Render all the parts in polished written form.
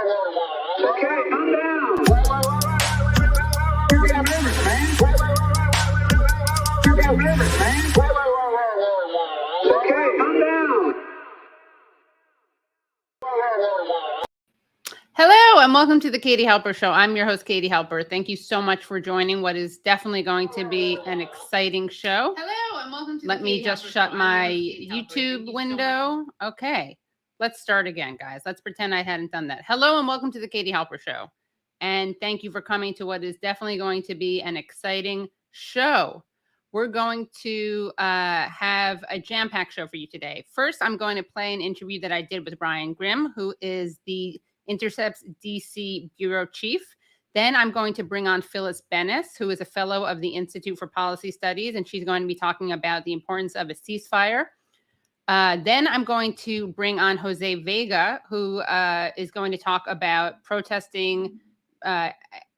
Okay, I'm down. You got rivers, man. You got rivers, man. Okay, I'm down. Hello and welcome to the Katie Halper Show. I'm your host, Katie Halper. Thank you so much for joining what is definitely going to be an exciting show. Hello and welcome to Let me just shut my YouTube window. Okay, let's start again, guys. Let's pretend I hadn't done that. Hello and welcome to the Katie Halper Show. And thank you for coming to what is definitely going to be an exciting show. We're going to have a jam-packed show for you today. First, I'm going to play an interview that I did with Ryan Grim, who is the Intercept's DC Bureau Chief. Then I'm going to bring on Phyllis Bennis, who is a fellow of the Institute for Policy Studies, and she's going to be talking about the importance of a ceasefire. Then I'm going to bring on Jose Vega, who is going to talk about protesting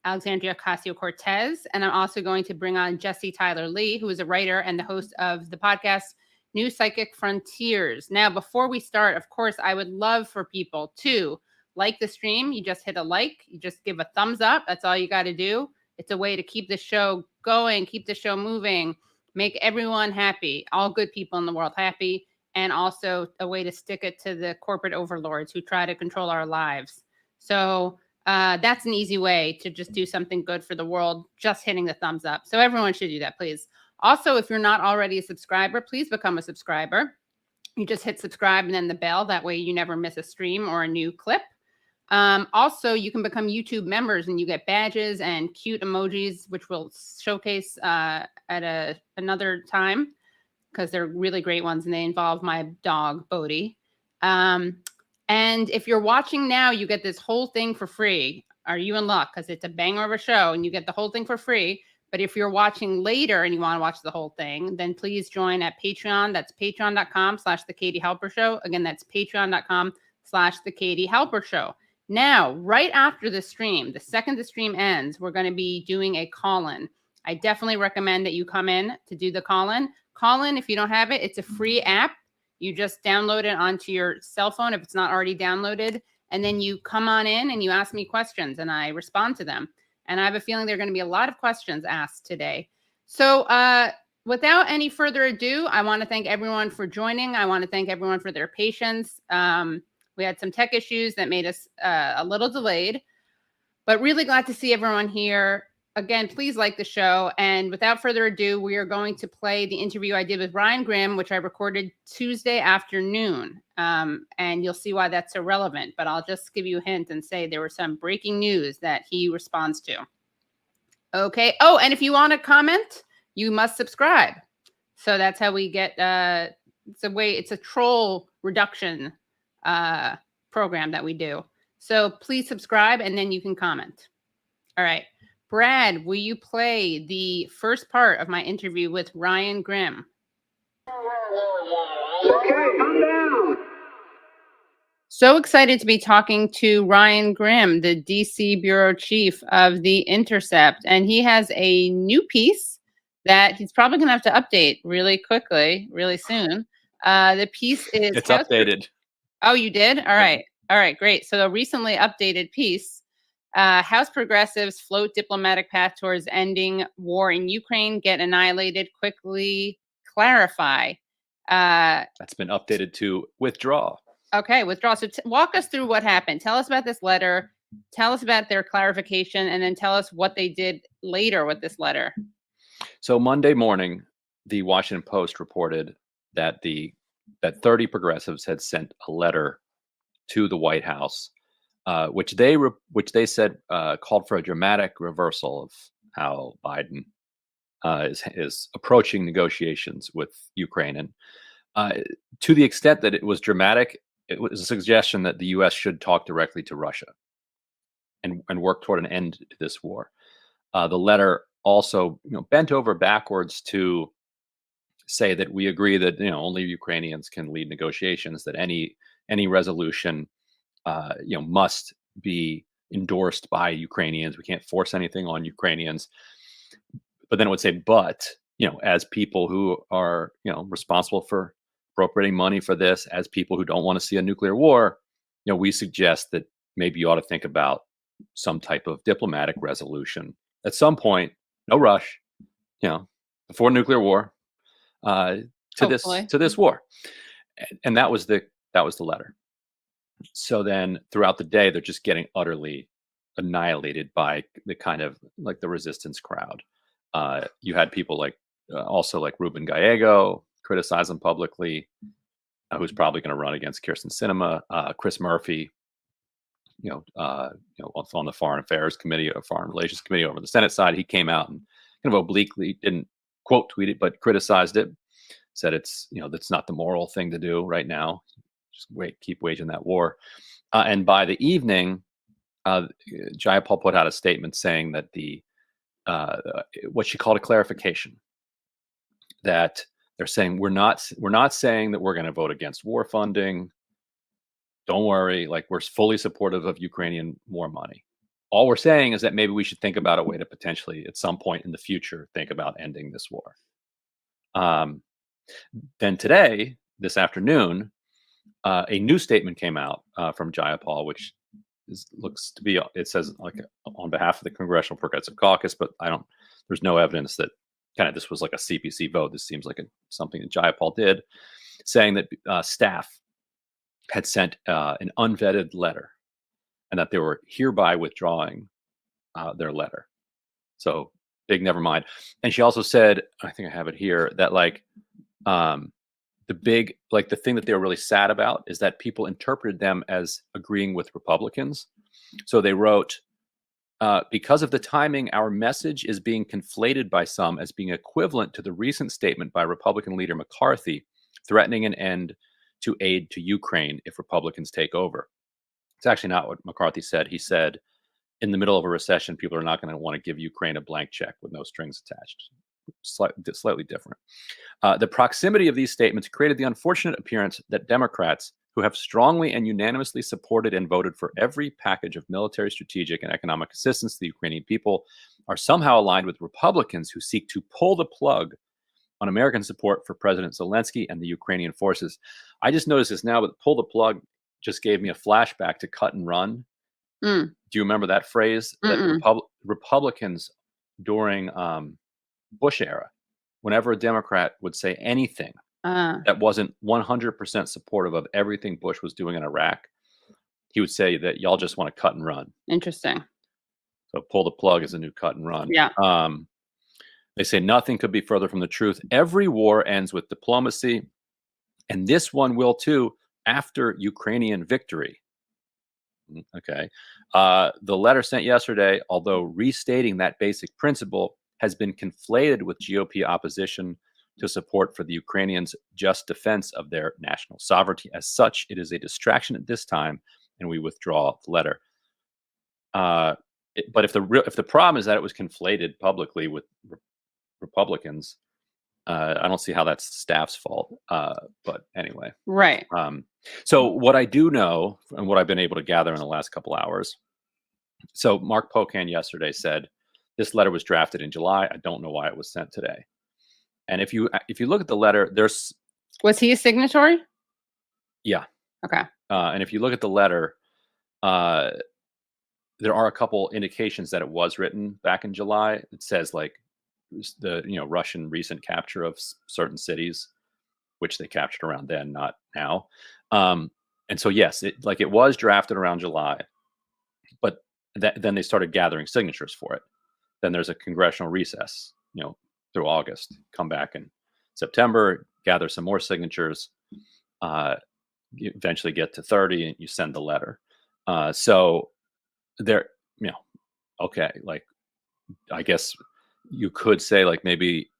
Alexandria Ocasio-Cortez. And I'm also going to bring on Jesse Tyler Lee, who is a writer and the host of the podcast New Psychic Frontiers. Now, before we start, of course, I would love for people to like the stream. You just hit a like, you just give a thumbs up. That's all you got to do. It's a way to keep the show going, keep the show moving, make everyone happy, all good people in the world happy, and also a way to stick it to the corporate overlords who try to control our lives. So that's an easy way to just do something good for the world, just hitting the thumbs up. So everyone should do that, please. Also, if you're not already a subscriber, please become a subscriber. You just hit subscribe and then the bell. That way you never miss a stream or a new clip. Also, you can become YouTube members and you get badges and cute emojis, which we'll showcase at another time because they're really great ones and they involve my dog, Bodhi. And if you're watching now, you get this whole thing for free. Are you in luck? Because it's a banger of a show and you get the whole thing for free. But if you're watching later and you want to watch the whole thing, then please join at Patreon. That's patreon.com/The Katie Halper Show. Again, that's patreon.com/The Katie Halper Show. Now, right after the stream, the second the stream ends, we're going to be doing a call-in. I definitely recommend that you come in to do the call-in. Call-in, if you don't have it, it's a free app. You just download it onto your cell phone if it's not already downloaded. And then you come on in and you ask me questions and I respond to them. And I have a feeling there are going to be a lot of questions asked today. So without any further ado, I want to thank everyone for joining. I want to thank everyone for their patience. We had some tech issues that made us a little delayed, but really glad to see everyone here. Again, please like the show. And without further ado, we are going to play the interview I did with Ryan Grim, which I recorded Tuesday afternoon. And you'll see why that's so relevant. But I'll just give you a hint and say there was some breaking news that he responds to. Okay. Oh, and if you want to comment, you must subscribe. So that's how we get, it's a troll reduction program that we do. So please subscribe and then you can comment. All right. Brad, will you play the first part of my interview with Ryan Grim? Okay, I'm down. So excited to be talking to Ryan Grim, the DC Bureau Chief of the Intercept. And he has a new piece that he's probably going to have to update really quickly, really soon. The piece is... It's updated. Oh, you did? All right. All right, great. So the recently updated piece, House progressives float diplomatic path towards ending war in Ukraine, get annihilated, quickly clarify. That's been updated to withdraw. Okay, withdraw. So walk us through what happened. Tell us about this letter. Tell us about their clarification, and then tell us what they did later with this letter. So Monday morning, the Washington Post reported that 30 progressives had sent a letter to the White House, which they said called for a dramatic reversal of how Biden is approaching negotiations with Ukraine, and to the extent that it was dramatic, it was a suggestion that the U.S. should talk directly to Russia and work toward an end to this war. The letter also, bent over backwards to say that we agree that only Ukrainians can lead negotiations, that any resolution must be endorsed by Ukrainians. We can't force anything on Ukrainians. But then it would say, but as people who are responsible for appropriating money for this, as people who don't want to see a nuclear war, we suggest that maybe you ought to think about some type of diplomatic resolution at some point. No rush, before nuclear war, to Hopefully. this war. And that was the letter. So then throughout the day, they're just getting utterly annihilated by the kind of like the resistance crowd. You had people like also like Ruben Gallego criticize him publicly, who's probably going to run against Kirsten Sinema. Chris Murphy, on the Foreign Affairs Committee or Foreign Relations Committee over the Senate side, he came out and kind of obliquely, didn't quote tweet it, but criticized it. Said it's that's not the moral thing to do right now. Just keep waging that war. And by the evening, Jayapal put out a statement saying that what she called a clarification, that they're saying we're not saying that we're going to vote against war funding. Don't worry, like we're fully supportive of Ukrainian war money. All we're saying is that maybe we should think about a way to potentially, at some point in the future, think about ending this war. Then today, this afternoon, a new statement came out from Jayapal, which looks to be, it says like on behalf of the Congressional Progressive Caucus, but there's no evidence that kind of this was like a CPC vote. This seems like something that Jayapal did, saying that staff had sent an unvetted letter and that they were hereby withdrawing their letter. So big never mind. And she also said, I think I have it here, that like the thing that they were really sad about is that people interpreted them as agreeing with Republicans. So they wrote, because of the timing, our message is being conflated by some as being equivalent to the recent statement by Republican leader McCarthy threatening an end to aid to Ukraine if Republicans take over. It's actually not what McCarthy said. He said, in the middle of a recession, people are not going to want to give Ukraine a blank check with no strings attached. Slightly different. The proximity of these statements created the unfortunate appearance that Democrats, who have strongly and unanimously supported and voted for every package of military, strategic, and economic assistance to the Ukrainian people, are somehow aligned with Republicans who seek to pull the plug on American support for President Zelensky and the Ukrainian forces. I just noticed this now, but pull the plug just gave me a flashback to cut and run. Do you remember that phrase? That Republicans during Bush era, whenever a Democrat would say anything that wasn't 100% supportive of everything Bush was doing in Iraq, he would say that y'all just want to cut and run. Interesting. So pull the plug is a new cut and run. Yeah. They say nothing could be further from the truth. Every war ends with diplomacy, and this one will too after Ukrainian victory. Okay. The letter sent yesterday, although restating that basic principle, has been conflated with GOP opposition to support for the Ukrainians' just defense of their national sovereignty. As such, it is a distraction at this time, and we withdraw the letter. But if the problem is that it was conflated publicly with Republicans, I don't see how that's staff's fault. But anyway, right. So what I do know, and what I've been able to gather in the last couple hours, so Mark Pocan yesterday said this letter was drafted in July. I don't know why it was sent today. And if you look at the letter, was he a signatory? Yeah. Okay. And if you look at the letter, there are a couple indications that it was written back in July. It says like the Russian recent capture of certain cities, which they captured around then, not now. And so yes, it was drafted around July, but then they started gathering signatures for it. Then there's a congressional recess, through August. Come back in September, gather some more signatures. You eventually get to 30, and you send the letter. So there, okay, like I guess you could say like maybe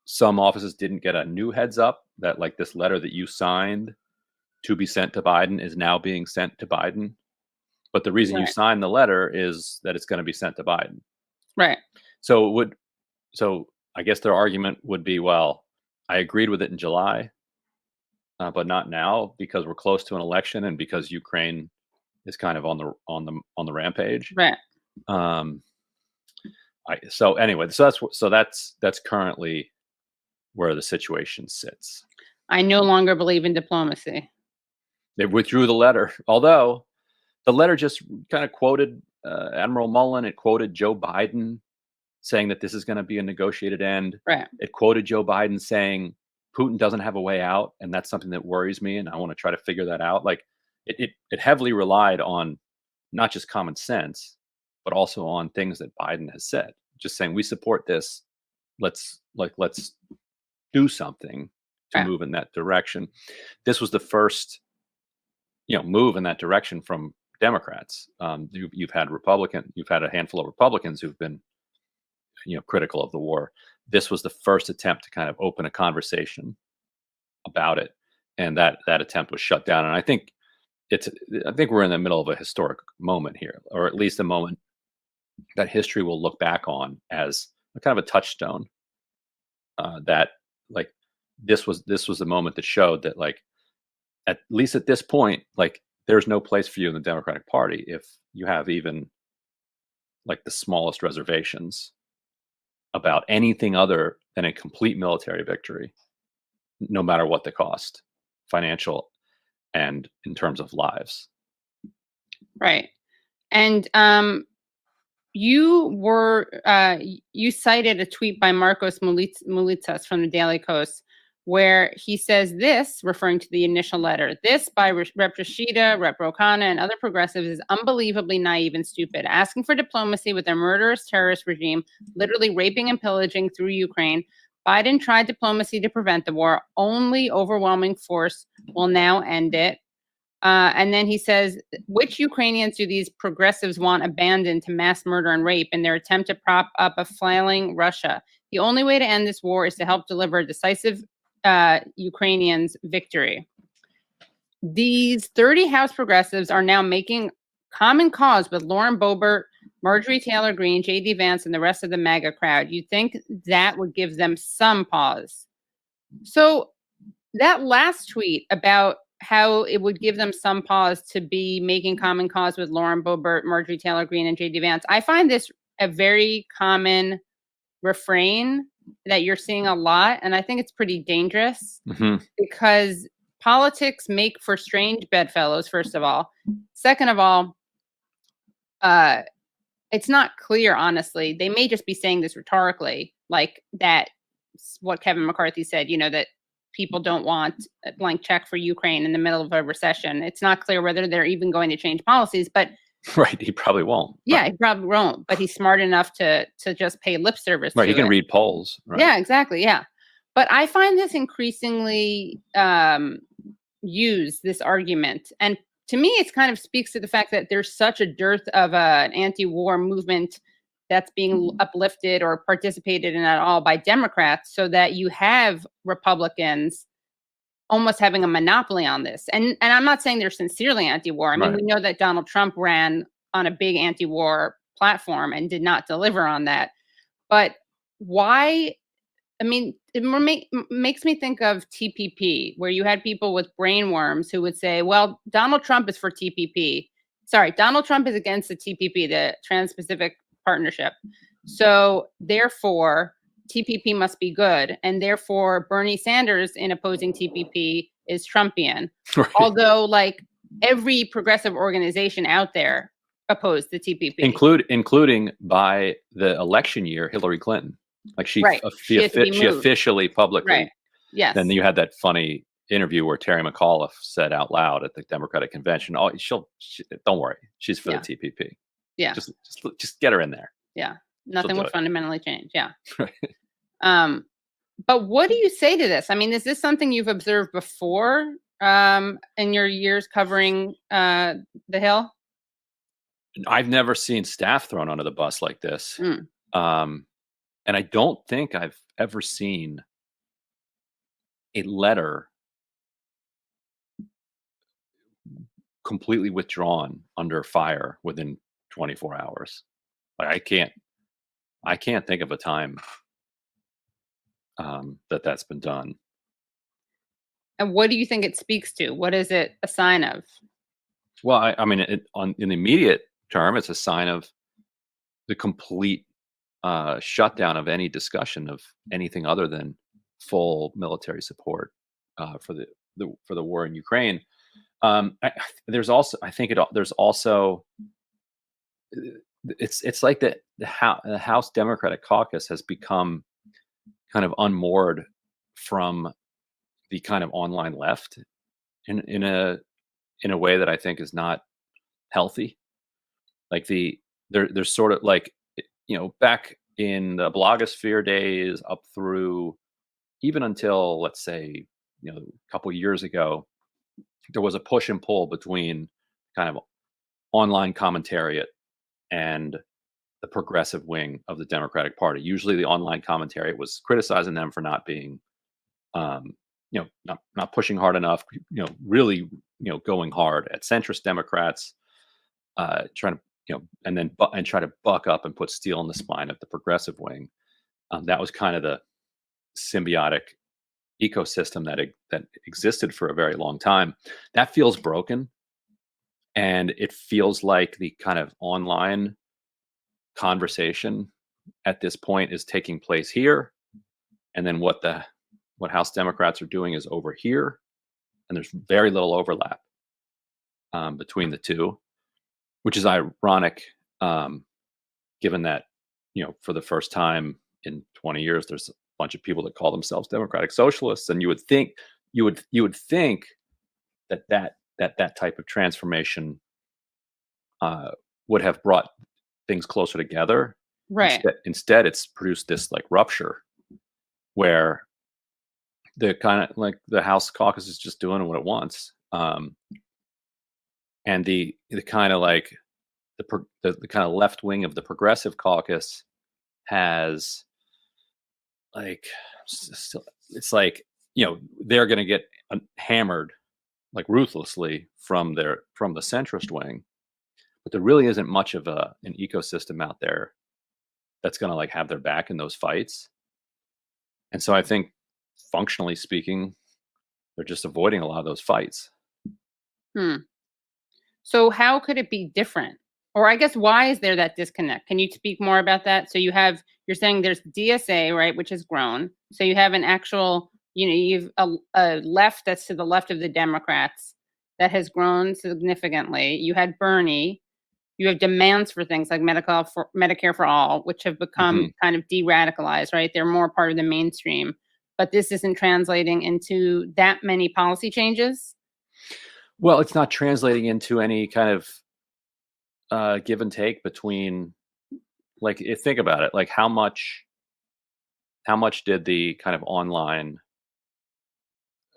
some offices didn't get a new heads up that like this letter that you signed to be sent to Biden is now being sent to Biden. But the reason you signed the letter is that it's going to be sent to Biden. Right. So I guess their argument would be, well, I agreed with it in July, but not now because we're close to an election and because Ukraine is kind of on the rampage. Right. So anyway, that's currently where the situation sits. I no longer believe in diplomacy. They withdrew the letter, although the letter just kind of quoted Admiral Mullen. It quoted Joe Biden saying that this is going to be a negotiated end. Right. It quoted Joe Biden saying Putin doesn't have a way out, and that's something that worries me, and I want to try to figure that out. Like it heavily relied on not just common sense, but also on things that Biden has said. Just saying we support this. Let's do something to Right. move in that direction. This was the first, move in that direction from Democrats. You've had a handful of Republicans who've been, critical of the war. This was the first attempt to kind of open a conversation about it, and that attempt was shut down. And I think we're in the middle of a historic moment here, or at least a moment that history will look back on as a kind of a touchstone. That like this was the moment that showed that, like, at least at this point, like, there's no place for you in the Democratic Party if you have even like the smallest reservations about anything other than a complete military victory, no matter what the cost, financial and in terms of lives. Right. And you cited a tweet by Marcos Mulitsas from the Daily Kos, where he says this, referring to the initial letter, this by Rep. Rashida, Rep. Ro Khanna, and other progressives is unbelievably naive and stupid. Asking for diplomacy with their murderous terrorist regime, literally raping and pillaging through Ukraine. Biden tried diplomacy to prevent the war. Only overwhelming force will now end it. And then he says, which Ukrainians do these progressives want abandoned to mass murder and rape in their attempt to prop up a flailing Russia? The only way to end this war is to help deliver a decisive Ukrainians victory. These 30 House progressives are now making common cause with Lauren Boebert, Marjorie Taylor Greene, J.D. Vance, and the rest of the MAGA crowd. You'd think that would give them some pause. So that last tweet about how it would give them some pause to be making common cause with Lauren Boebert, Marjorie Taylor Greene, and J.D. Vance, I find this a very common refrain that you're seeing a lot, and I think it's pretty dangerous because politics make for strange bedfellows, first of all. Second of all, it's not clear, honestly. They may just be saying this rhetorically, like that, what Kevin McCarthy said, that people don't want a blank check for Ukraine in the middle of a recession. It's not clear whether they're even going to change policies, but right, he probably won't. Yeah, he probably won't, but he's smart enough to just pay lip service. Right, to he can it. read polls. Right. Yeah, exactly. Yeah, but I find this increasingly used, this argument, and to me, it kind of speaks to the fact that there's such a dearth of an anti-war movement that's being uplifted or participated in at all by Democrats, so that you have Republicans almost having a monopoly on this. And I'm not saying they're sincerely anti-war. I mean, Right. we know that Donald Trump ran on a big anti-war platform and did not deliver on that. But why? I mean, it makes me think of TPP, where you had people with brainworms who would say, well, Donald Trump is for TPP. Sorry, Donald Trump is against the TPP, the Trans-Pacific Partnership. So therefore, TPP must be good. And therefore, Bernie Sanders in opposing TPP is Trumpian. Right. Although, like, every progressive organization out there opposed the TPP. Including by the election year, Hillary Clinton. Like she officially publicly. Right. Yes. Then you had that funny interview where Terry McAuliffe said out loud at the Democratic convention, "Oh, don't worry, she's for the TPP. Yeah. Just get her in there. Yeah. Nothing would fundamentally change. Yeah. Right. But what do you say to this? I mean, is this something you've observed before in your years covering the Hill? I've never seen staff thrown under the bus like this. And I don't think I've ever seen a letter completely withdrawn under fire within 24 hours. Like I can't think of a time that's been done. And what do you think it speaks to? What is it a sign of? Well, I mean, in the immediate term, it's a sign of the complete shutdown of any discussion of anything other than full military support for the war in Ukraine. There's also, I think there's also, it's like the House Democratic Caucus has become kind of unmoored from the kind of online left in a way that I think is not healthy. Like there's sort of like, back in the blogosphere days up through even until, let's say, a couple years ago, there was a push and pull between kind of online commentariat and the progressive wing of the Democratic Party. Usually the online commentariat was criticizing them for not being, not pushing hard enough, really, going hard at centrist Democrats, trying to, and try to buck up and put steel in the spine of the progressive wing. That was kind of the symbiotic ecosystem that existed for a very long time. That feels broken, and it feels like the kind of online conversation at this point is taking place here, and then what House Democrats are doing is over here, and there's very little overlap between the two, which is ironic, given that for the first time in 20 years there's a bunch of people that call themselves democratic socialists, and you would think that type of transformation would have brought things closer together. Right. Instead, it's produced this like rupture where the kind of like the House caucus is just doing what it wants, and the kind of like the kind of left wing of the progressive caucus has like, it's like, they're going to get hammered like ruthlessly from the centrist wing, but there really isn't much of an ecosystem out there that's going to like have their back in those fights. And so I think, functionally speaking, they're just avoiding a lot of those fights. So how could it be different? Or I guess, why is there that disconnect? Can you speak more about that? So you're saying there's DSA, right, which has grown. So you have an actual, you've a left that's to the left of the Democrats that has grown significantly. You had Bernie. You have demands for things like Medicare for all, which have become kind of de-radicalized, right? They're more part of the mainstream. But this isn't translating into that many policy changes? Well, it's not translating into any kind of give and take between, like, think about it, like how much did the kind of online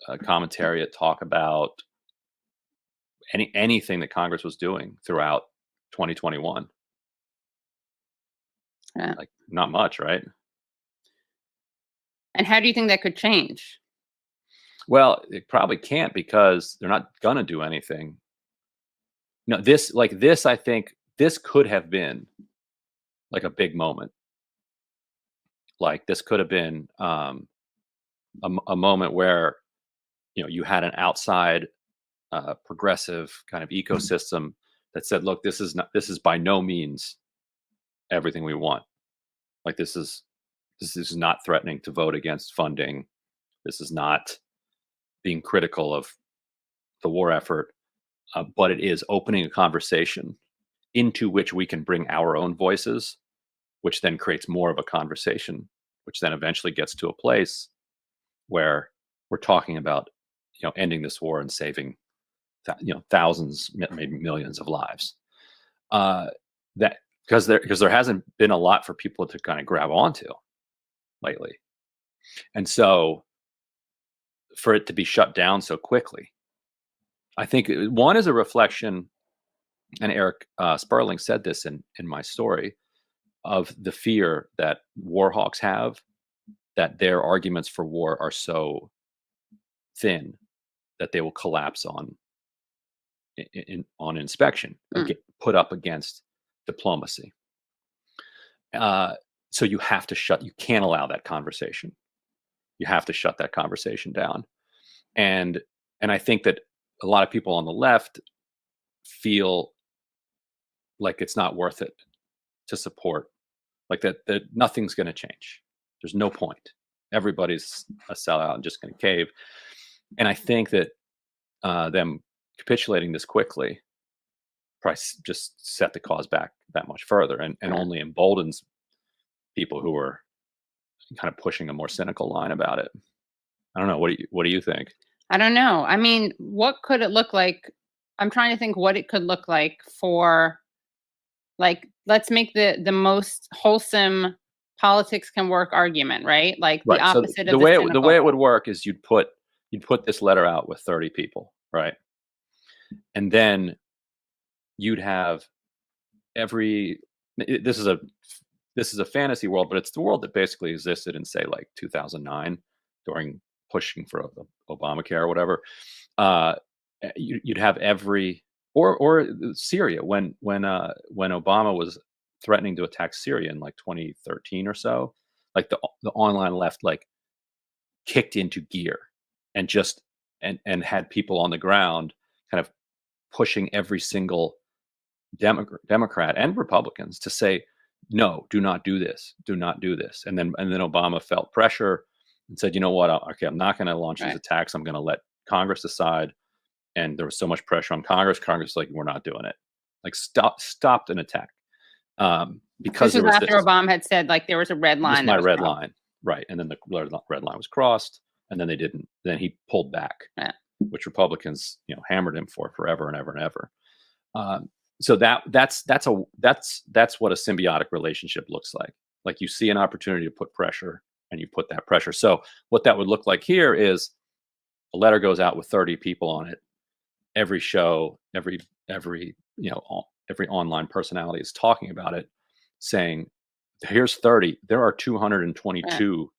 commentariat talk about anything that Congress was doing throughout 2021? Yeah. Like, not much, right? And how do you think that could change? Well, it probably can't, because they're not gonna do anything. No, this, I think this could have been like a big moment. Like, this could have been a moment where you had an outside progressive kind of ecosystem that said, look, this is by no means everything we want. Like, this is not threatening to vote against funding. This is not being critical of the war effort, but it is opening a conversation into which we can bring our own voices, which then creates more of a conversation, which then eventually gets to a place where we're talking about ending this war and saving thousands, maybe millions of lives. That because there hasn't been a lot for people to kind of grab onto lately, and so for it to be shut down so quickly, I think one is a reflection, and Eric Sperling said this in my story, of the fear that war hawks have, that their arguments for war are so thin that they will collapse on inspection or get put up against diplomacy. So you can't allow that conversation. You have to shut that conversation down. And I think that a lot of people on the left feel like it's not worth it to support, like that nothing's going to change. There's no point. Everybody's a sellout and just going to cave. And I think that them capitulating this quickly probably just set the cause back that much further, and only emboldens people who are kind of pushing a more cynical line about it. I don't know. What do you think? I don't know. I mean, what could it look like? I'm trying to think what it could look like for, like, let's make the most wholesome politics can work argument, right? Like the Right. So opposite the of way cynical. the way it would work is you'd put this letter out with 30 people, right? And then you'd have this is a fantasy world, but it's the world that basically existed in, say, like 2009 during pushing for Obamacare or whatever. You'd have every or Syria when Obama was threatening to attack Syria in like 2013 or so, like the online left like kicked into gear and just and had people on the ground kind of pushing every single Democrat and Republicans to say, no, do not do this, and then Obama felt pressure and said, you know what, okay, I'm not going to launch these attacks. I'm going to let Congress decide. And there was so much pressure on Congress. Congress was like, we're not doing it. Like stopped an attack because this was after Obama had said like there was a red line. This is my red line, right? And then the red line was crossed, and then they didn't. Then he pulled back, which Republicans hammered him for forever and ever and ever. So that's what a symbiotic relationship looks like. Like you see an opportunity to put pressure, and you put that pressure. So what that would look like here is a letter goes out with 30 people on it. Every show, every online personality is talking about it, saying, "Here's 30. There are 222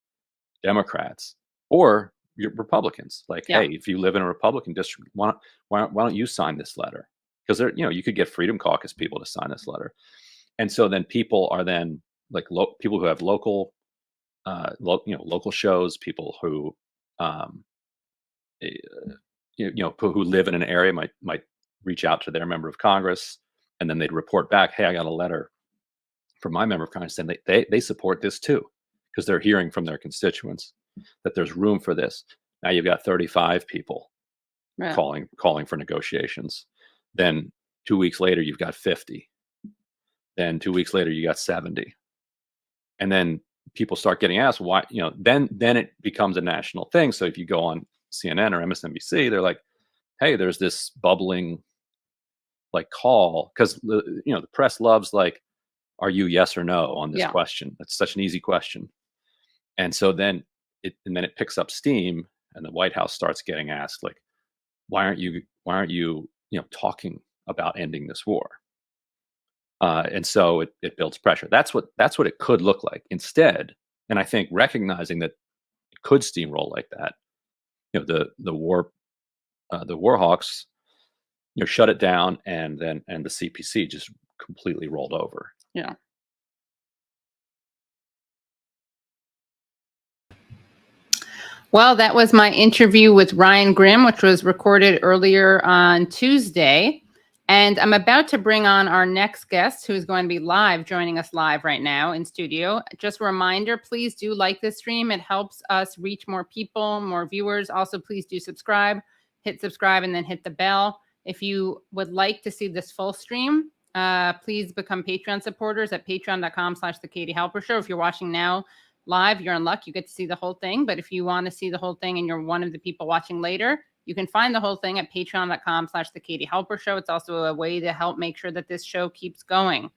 Democrats or Republicans. Like, hey, if you live in a Republican district, why don't you sign this letter? Because you could get Freedom Caucus people to sign this letter." And so then people are then like people who have local shows, people who who live in an area might reach out to their member of Congress, and then they'd report back, "Hey, I got a letter from my member of Congress saying they support this too," because they're hearing from their constituents that there's room for this. Now you've got 35 people calling for negotiations. Then 2 weeks later, you've got 50. Then 2 weeks later, you got 70. And then people start getting asked why, then it becomes a national thing. So if you go on CNN or MSNBC, they're like, hey, there's this bubbling like call, because the press loves like, are you yes or no on this question? That's such an easy question. And so then it picks up steam, and the White House starts getting asked like, why aren't you talking about ending this war? And so it builds pressure. That's what it could look like instead. And I think recognizing that it could steamroll like that, the war hawks, shut it down, and the CPC just completely rolled over. Yeah. Well, that was my interview with Ryan Grimm, which was recorded earlier on Tuesday. And I'm about to bring on our next guest, who is going to be joining us live right now in studio. Just a reminder, please do like this stream. It helps us reach more people, more viewers. Also, please do subscribe. Hit subscribe and then hit the bell. If you would like to see this full stream, please become Patreon supporters at patreon.com/The Katie Halper Show. If you're watching now live, you're in luck. You get to see the whole thing. But if you want to see the whole thing and you're one of the people watching later, you can find the whole thing at patreon.com/The Katie Halper Show. It's also a way to help make sure that this show keeps going.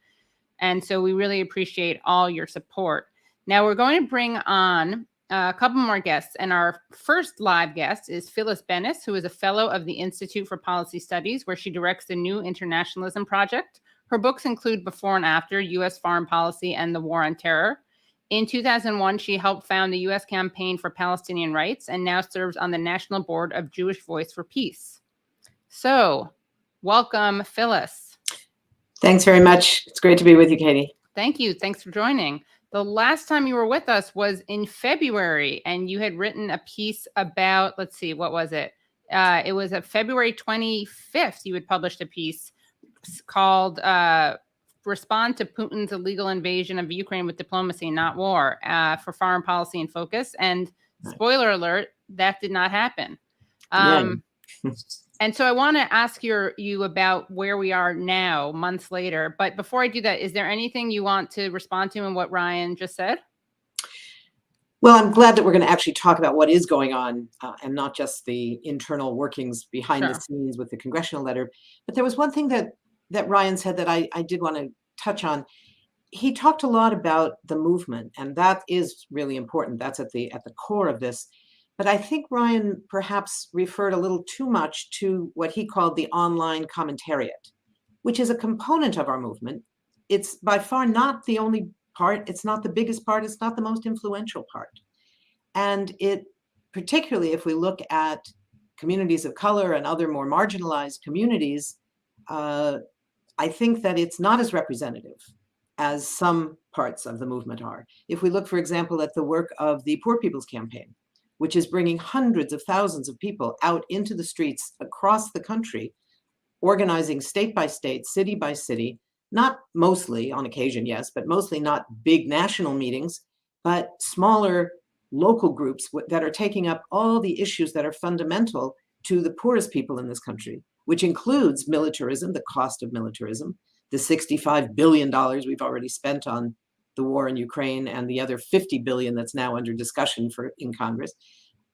And so we really appreciate all your support. Now we're going to bring on a couple more guests. And our first live guest is Phyllis Bennis, who is a fellow of the Institute for Policy Studies, where she directs the New Internationalism Project. Her books include Before and After, U.S. Foreign Policy and the War on Terror. In 2001, she helped found the U.S. Campaign for Palestinian Rights and now serves on the National Board of Jewish Voice for Peace. So, welcome, Phyllis. Thanks very much. It's great to be with you, Katie. Thank you. Thanks for joining. The last time you were with us was in February, and you had written a piece about, let's see, what was it? It was February 25th, you had published a piece called Respond to Putin's Illegal Invasion of Ukraine with Diplomacy, Not War, for Foreign Policy in Focus. And spoiler alert, that did not happen. And so I want to ask you about where we are now, months later. But before I do that, is there anything you want to respond to in what Ryan just said? Well, I'm glad that we're going to actually talk about what is going on and not just the internal workings behind the scenes with the congressional letter. But there was one thing that Ryan said that I did want to touch on. He talked a lot about the movement, and that is really important. That's at the core of this. But I think Ryan perhaps referred a little too much to what he called the online commentariat, which is a component of our movement. It's by far not the only part. It's not the biggest part. It's not the most influential part. And it, particularly if we look at communities of color and other more marginalized communities, I think that it's not as representative as some parts of the movement are. If we look, for example, at the work of the Poor People's Campaign, which is bringing hundreds of thousands of people out into the streets across the country, organizing state by state, city by city, not mostly, on occasion, yes, but mostly not big national meetings, but smaller local groups that are taking up all the issues that are fundamental to the poorest people in this country, which includes militarism, the cost of militarism, the $65 billion we've already spent on the war in Ukraine, and the other $50 billion that's now under discussion in Congress.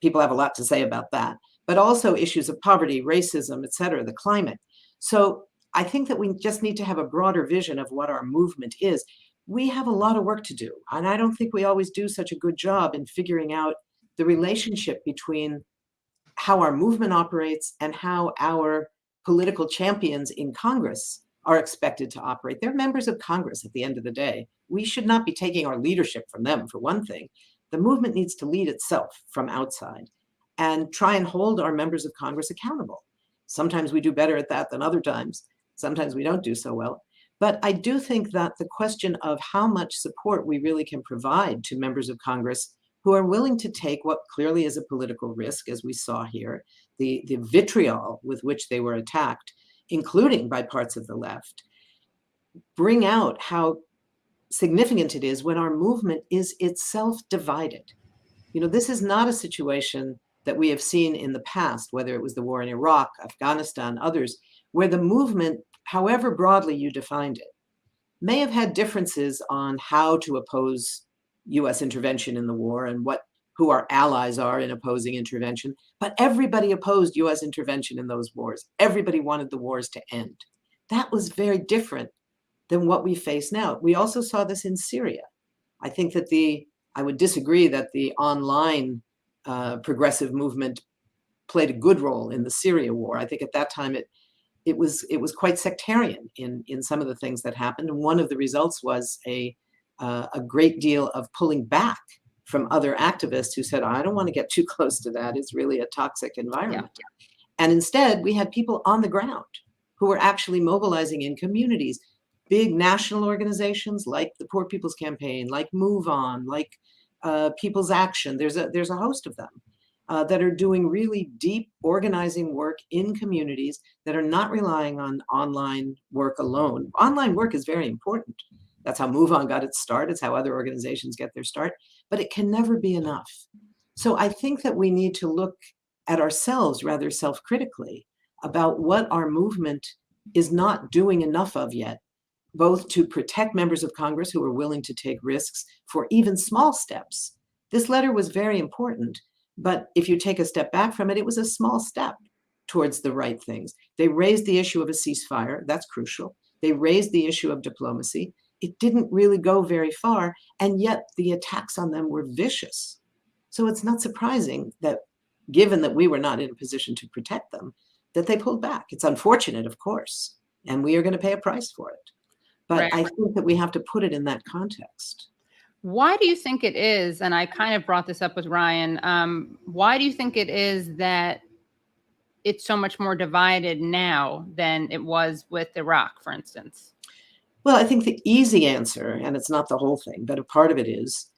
People have a lot to say about that, but also issues of poverty, racism, et cetera, the climate. So I think that we just need to have a broader vision of what our movement is. We have a lot of work to do, and I don't think we always do such a good job in figuring out the relationship between how our movement operates and how our political champions in Congress are expected to operate. They're members of Congress at the end of the day. We should not be taking our leadership from them, for one thing. The movement needs to lead itself from outside and try and hold our members of Congress accountable. Sometimes we do better at that than other times. Sometimes we don't do so well. But I do think that the question of how much support we really can provide to members of Congress who are willing to take what clearly is a political risk, as we saw here, the vitriol with which they were attacked, including by parts of the left, bring out how significant it is when our movement is itself divided. You know, this is not a situation that we have seen in the past, whether it was the war in Iraq, Afghanistan, others, where the movement, however broadly you defined it, may have had differences on how to oppose US intervention in the war and who our allies are in opposing intervention, but everybody opposed US intervention in those wars. Everybody wanted the wars to end. That was very different than what we face now. We also saw this in Syria. I think that I would disagree that the online progressive movement played a good role in the Syria war. I think at that time it was quite sectarian in some of the things that happened. And one of the results was a great deal of pulling back from other activists who said, I don't want to get too close to that. It's really a toxic environment. Yeah. And instead, we had people on the ground who were actually mobilizing in communities, big national organizations like the Poor People's Campaign, like Move On, like People's Action. There's a host of them that are doing really deep organizing work in communities that are not relying on online work alone. Online work is very important. That's how Move On got its start. It's how other organizations get their start, but it can never be enough. So I think that we need to look at ourselves rather self-critically about what our movement is not doing enough of yet, both to protect members of Congress who are willing to take risks for even small steps. This letter was very important, but if you take a step back from it, it was a small step towards the right things. They raised the issue of a ceasefire. That's crucial. They raised the issue of diplomacy. It didn't really go very far, and yet the attacks on them were vicious. So it's not surprising that, given that we were not in a position to protect them, that they pulled back. It's unfortunate, of course, and we are going to pay a price for it. But right. I think that we have to put it in that context. Why do you think it is, and I kind of brought this up with Ryan, why do you think it is that it's so much more divided now than it was with Iraq, for instance? Well, I think the easy answer, and it's not the whole thing, but a part of it is,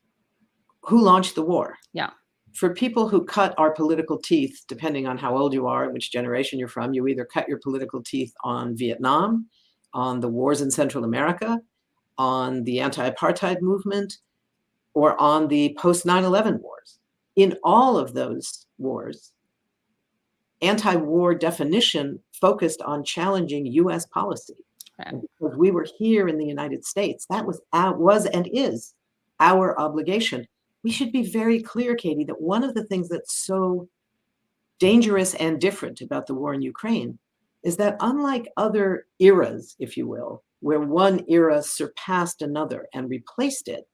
who launched the war? Yeah. For people who cut our political teeth, depending on how old you are and which generation you're from, you either cut your political teeth on Vietnam, on the wars in Central America, on the anti-apartheid movement, or on the post 9/11 wars. In all of those wars, anti-war definition focused on challenging U.S. policy. Okay. And because we were here in the United States, that was and is our obligation. We should be very clear, Katie, that one of the things that's so dangerous and different about the war in Ukraine is that unlike other eras, if you will, where one era surpassed another and replaced it,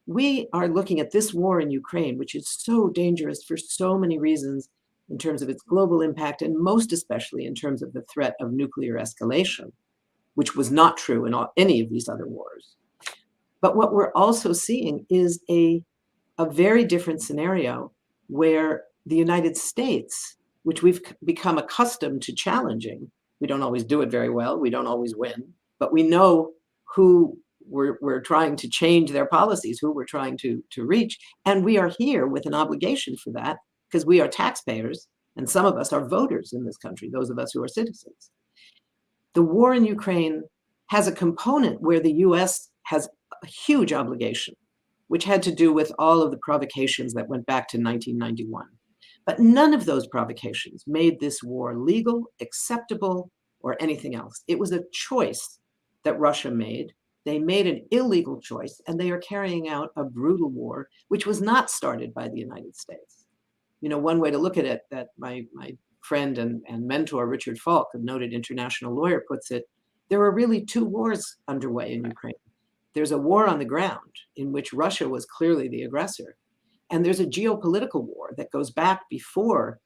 we are looking at this war in Ukraine, which is so dangerous for so many reasons in terms of its global impact, and most especially in terms of the threat of nuclear escalation, which was not true in any of these other wars. But what we're also seeing is a very different scenario where the United States, which we've become accustomed to challenging, we don't always do it very well, we don't always win, but we know who we're trying to change their policies, who we're trying to reach. And we are here with an obligation for that because we are taxpayers and some of us are voters in this country, those of us who are citizens. The war in Ukraine has a component where the US has a huge obligation, which had to do with all of the provocations that went back to 1991. But none of those provocations made this war legal, acceptable, or anything else. It was a choice that Russia made. They made an illegal choice, and they are carrying out a brutal war, which was not started by the United States. You know, one way to look at it, that my friend and mentor, Richard Falk, a noted international lawyer, puts it, there are really two wars underway in Ukraine. There's a war on the ground in which Russia was clearly the aggressor. And there's a geopolitical war that goes back before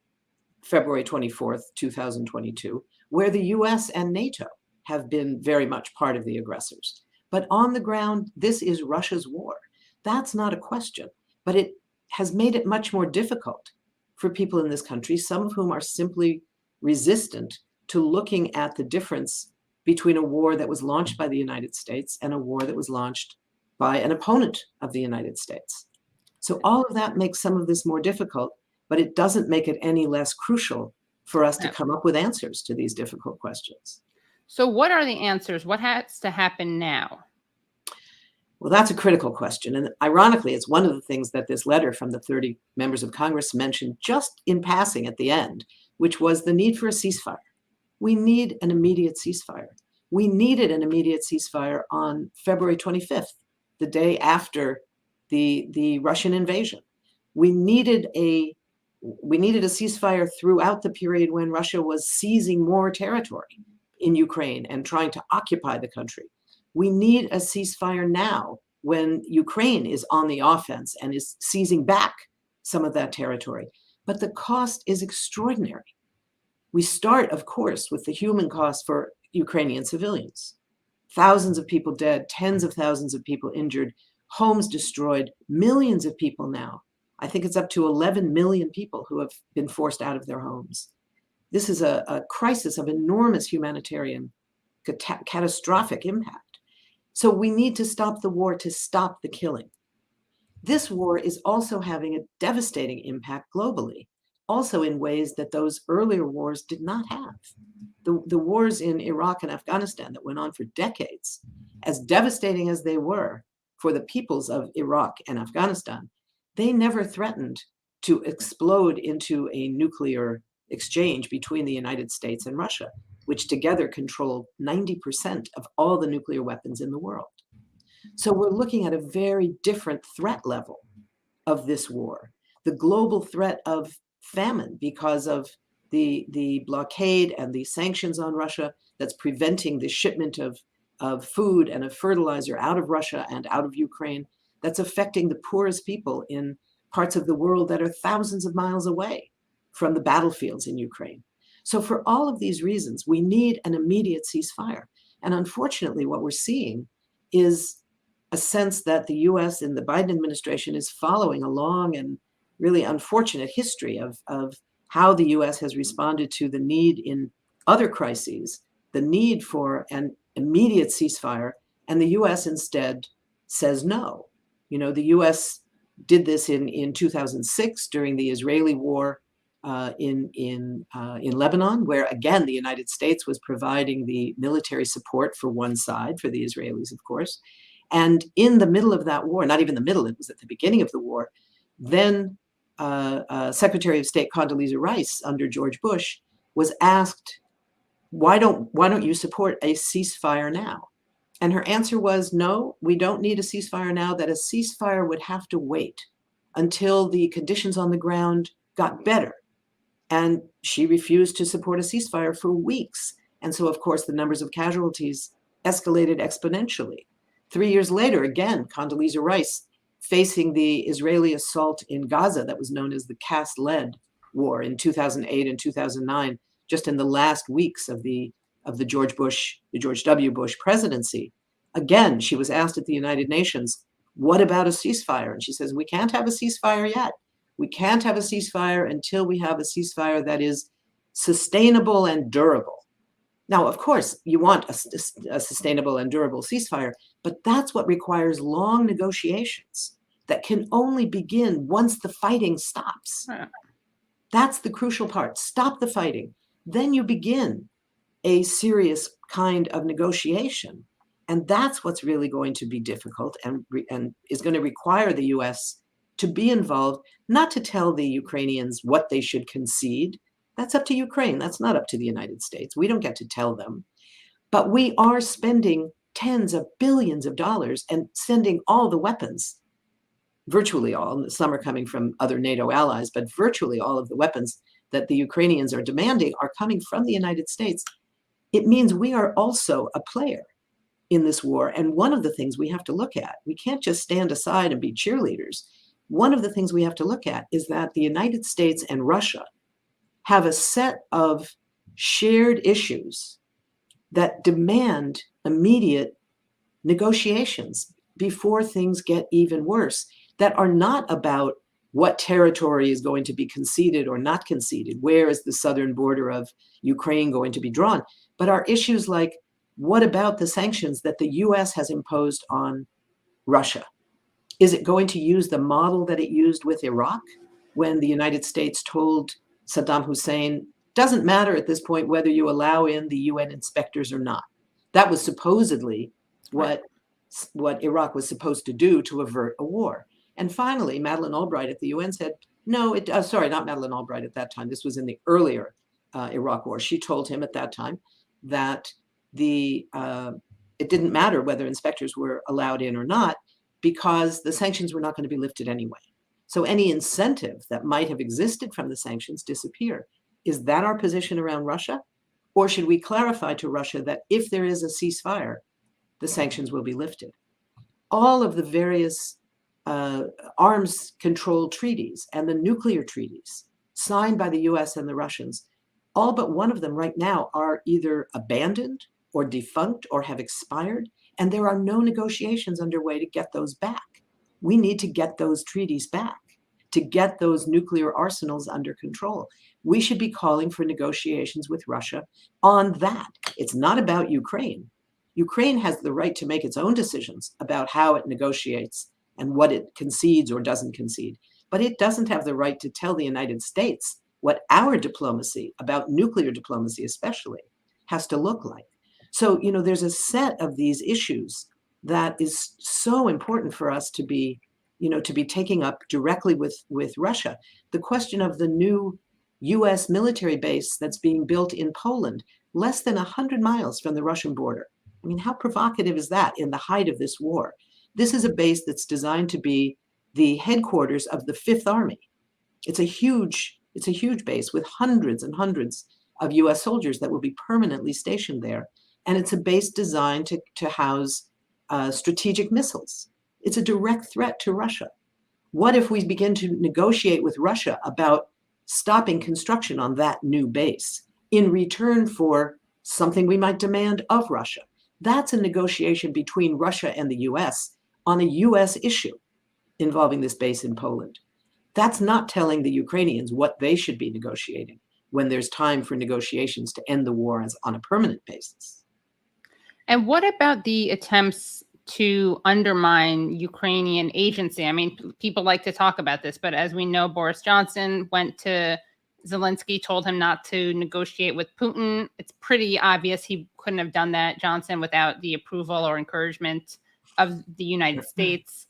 February 24th, 2022, where the US and NATO have been very much part of the aggressors. But on the ground, this is Russia's war. That's not a question, but it has made it much more difficult for people in this country, some of whom are simply resistant to looking at the difference between a war that was launched by the United States and a war that was launched by an opponent of the United States. So all of that makes some of this more difficult, but it doesn't make it any less crucial for us to come up with answers to these difficult questions. So what are the answers? What has to happen now? Well, that's a critical question. And ironically, it's one of the things that this letter from the 30 members of Congress mentioned just in passing at the end, which was the need for a ceasefire. We need an immediate ceasefire. We needed an immediate ceasefire on February 25th, the day after the Russian invasion. We needed a ceasefire throughout the period when Russia was seizing more territory in Ukraine and trying to occupy the country. We need a ceasefire now when Ukraine is on the offense and is seizing back some of that territory. But the cost is extraordinary. We start, of course, with the human cost for Ukrainian civilians. Thousands of people dead, tens of thousands of people injured, homes destroyed, millions of people now. I think it's up to 11 million people who have been forced out of their homes. This is a crisis of enormous humanitarian, catastrophic impact. So we need to stop the war to stop the killing. This war is also having a devastating impact globally, also in ways that those earlier wars did not have. The wars in Iraq and Afghanistan that went on for decades, as devastating as they were for the peoples of Iraq and Afghanistan, they never threatened to explode into a nuclear exchange between the United States and Russia, which together control 90% of all the nuclear weapons in the world. So we're looking at a very different threat level of this war. The global threat of famine because of the blockade and the sanctions on Russia that's preventing the shipment of food and of fertilizer out of Russia and out of Ukraine, that's affecting the poorest people in parts of the world that are thousands of miles away from the battlefields in Ukraine. So for all of these reasons, we need an immediate ceasefire. And unfortunately, what we're seeing is a sense that the US and the Biden administration is following a long and really unfortunate history of how the US has responded to the need in other crises, the need for an immediate ceasefire, and the US instead says no. You know, the US did this in 2006 during the Israeli war in Lebanon, where again the United States was providing the military support for one side, for the Israelis, of course. And in the middle of that war, not even the middle, it was at the beginning of the war, then Secretary of State Condoleezza Rice under George Bush was asked, why don't you support a ceasefire now? And her answer was, no, we don't need a ceasefire now, that a ceasefire would have to wait until the conditions on the ground got better. And she refused to support a ceasefire for weeks. And so, of course, the numbers of casualties escalated exponentially. 3 years later, again, Condoleezza Rice, facing the Israeli assault in Gaza that was known as the cast-lead war in 2008 and 2009, just in the last weeks of the George W. Bush presidency. Again, she was asked at the United Nations, what about a ceasefire? And she says, we can't have a ceasefire yet. We can't have a ceasefire until we have a ceasefire that is sustainable and durable. Now, of course, you want a sustainable and durable ceasefire, but that's what requires long negotiations that can only begin once the fighting stops. That's the crucial part. Stop the fighting. Then you begin a serious kind of negotiation. And that's what's really going to be difficult and is going to require the US to be involved, not to tell the Ukrainians what they should concede. That's up to Ukraine. That's not up to the United States. We don't get to tell them. But we are spending tens of billions of dollars and sending all the weapons, virtually all, some are coming from other NATO allies, but virtually all of the weapons that the Ukrainians are demanding are coming from the United States. It means we are also a player in this war. And one of the things we have to look at, we can't just stand aside and be cheerleaders. One of the things we have to look at is that the United States and Russia have a set of shared issues that demand immediate negotiations before things get even worse, that are not about what territory is going to be conceded or not conceded, where is the southern border of Ukraine going to be drawn, but are issues like, what about the sanctions that the US has imposed on Russia? Is it going to use the model that it used with Iraq when the United States told Saddam Hussein, doesn't matter at this point whether you allow in the UN inspectors or not? That was supposedly what Iraq was supposed to do to avert a war. And finally, Madeleine Albright at the UN said, no, sorry, not Madeleine Albright at that time. This was in the earlier Iraq war. She told him at that time that it didn't matter whether inspectors were allowed in or not, because the sanctions were not going to be lifted anyway. So any incentive that might have existed from the sanctions disappear. Is that our position around Russia? Or should we clarify to Russia that if there is a ceasefire, the sanctions will be lifted? All of the various arms control treaties and the nuclear treaties signed by the US and the Russians, all but one of them right now are either abandoned or defunct or have expired, and there are no negotiations underway to get those back. We need to get those treaties back, to get those nuclear arsenals under control. We should be calling for negotiations with Russia on that. It's not about Ukraine. Ukraine has the right to make its own decisions about how it negotiates and what it concedes or doesn't concede. But it doesn't have the right to tell the United States what our diplomacy, about nuclear diplomacy especially, has to look like. So, there's a set of these issues that is so important for us to be taking up directly with Russia. The question of the new US military base that's being built in Poland, less than 100 miles from the Russian border. I mean, how provocative is that in the height of this war? This is a base that's designed to be the headquarters of the Fifth Army. It's a huge base with hundreds and hundreds of US soldiers that will be permanently stationed there. And it's a base designed to house strategic missiles. It's a direct threat to Russia. What if we begin to negotiate with Russia about stopping construction on that new base in return for something we might demand of Russia? That's a negotiation between Russia and the US on a US issue involving this base in Poland. That's not telling the Ukrainians what they should be negotiating when there's time for negotiations to end the war on a permanent basis. And what about the attempts to undermine Ukrainian agency? I mean, people like to talk about this, but as we know, Boris Johnson went to Zelensky, told him not to negotiate with Putin. It's pretty obvious he couldn't have done that, Johnson, without the approval or encouragement of the United States.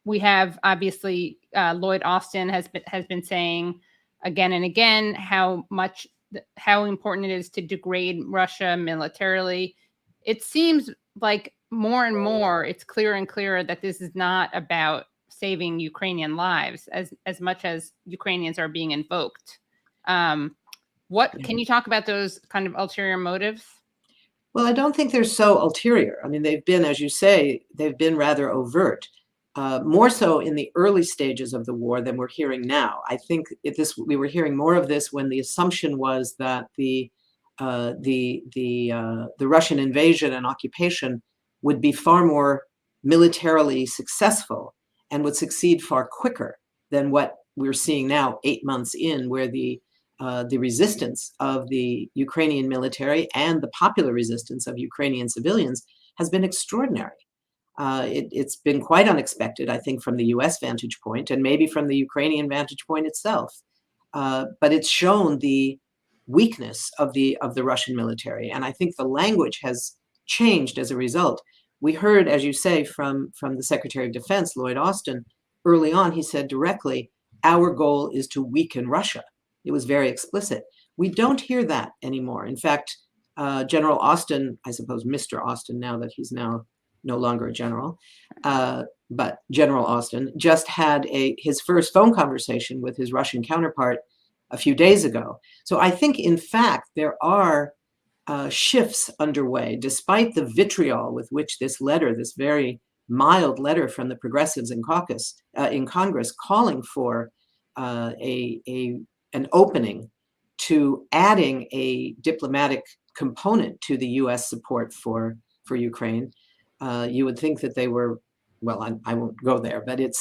we have obviously Lloyd Austin has been saying again and again how important it is to degrade Russia militarily. It seems like more and more it's clearer and clearer that this is not about saving Ukrainian lives as much as Ukrainians are being invoked. Can you talk about those kind of ulterior motives? Well, I don't think they're so ulterior. I mean, they've been, as you say, they've been rather overt, more so in the early stages of the war than we're hearing now. I think we were hearing more of this when the assumption was that the Russian invasion and occupation would be far more militarily successful and would succeed far quicker than what we're seeing now, 8 months in, where the resistance of the Ukrainian military and the popular resistance of Ukrainian civilians has been extraordinary. It's been quite unexpected, I think, from the US vantage point and maybe from the Ukrainian vantage point itself. But it's shown the weakness of the Russian military. And I think the language has changed as a result. We heard, as you say, from the Secretary of Defense, Lloyd Austin, early on, he said directly, our goal is to weaken Russia. It was very explicit. We don't hear that anymore. In fact, General Austin, I suppose Mr. Austin now that he's now no longer a general, but General Austin just had his first phone conversation with his Russian counterpart a few days ago. So I think, in fact, there are shifts underway, despite the vitriol with which this letter, this very mild letter from the progressives in Congress calling for an opening to adding a diplomatic component to the U.S. support for Ukraine. You would think that they were, well, I won't go there, but it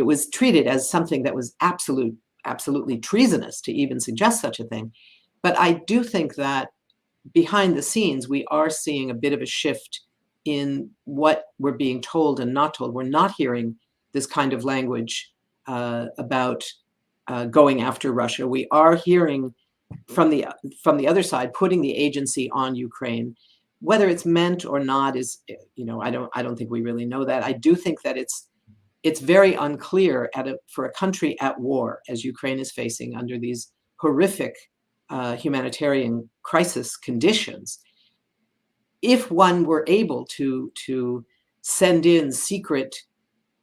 was treated as something that was absolutely treasonous to even suggest such a thing. But I do think that behind the scenes, we are seeing a bit of a shift in what we're being told and not told. We're not hearing this kind of language about going after Russia. We are hearing from the other side putting the agency on Ukraine. Whether it's meant or not is, I don't think we really know that. I do think that it's very unclear for a country at war, as Ukraine is facing under these horrific humanitarian crisis conditions. If one were able to send in secret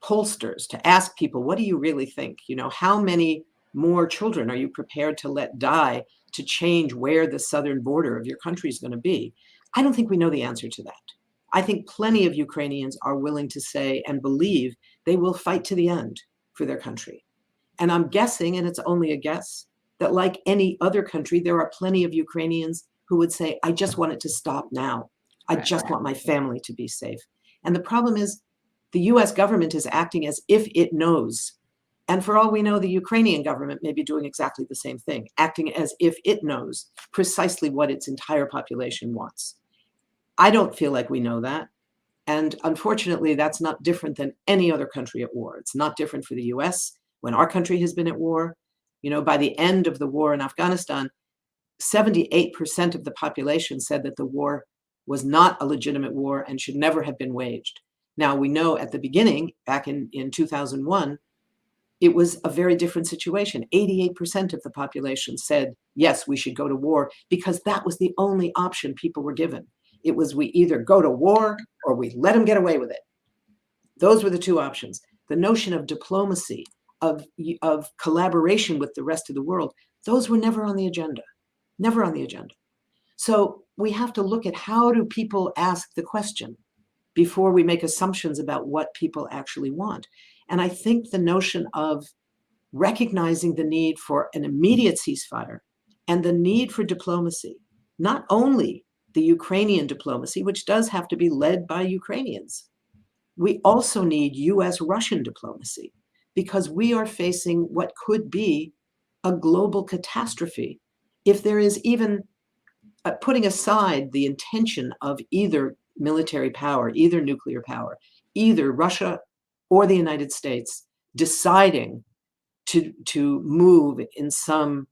pollsters to ask people, what do you really think? How many more children are you prepared to let die to change where the southern border of your country is going to be? I don't think we know the answer to that. I think plenty of Ukrainians are willing to say and believe they will fight to the end for their country. And I'm guessing, and it's only a guess, that like any other country, there are plenty of Ukrainians who would say, I just want it to stop now. I just want my family to be safe. And the problem is the US government is acting as if it knows. And for all we know, the Ukrainian government may be doing exactly the same thing, acting as if it knows precisely what its entire population wants. I don't feel like we know that. And unfortunately, that's not different than any other country at war. It's not different for the US when our country has been at war. By the end of the war in Afghanistan, 78% of the population said that the war was not a legitimate war and should never have been waged. Now, we know at the beginning, back in 2001, it was a very different situation. 88% of the population said, yes, we should go to war, because that was the only option people were given. It was, we either go to war or we let them get away with it. Those were the two options. The notion of diplomacy, of collaboration with the rest of the world, those were never on the agenda, never on the agenda. So we have to look at how do people ask the question before we make assumptions about what people actually want. And I think the notion of recognizing the need for an immediate ceasefire and the need for diplomacy, not only the Ukrainian diplomacy, which does have to be led by Ukrainians, we also need US-Russian diplomacy, because we are facing what could be a global catastrophe if there is even, putting aside the intention of either military power, either nuclear power, either Russia or the United States deciding to move in some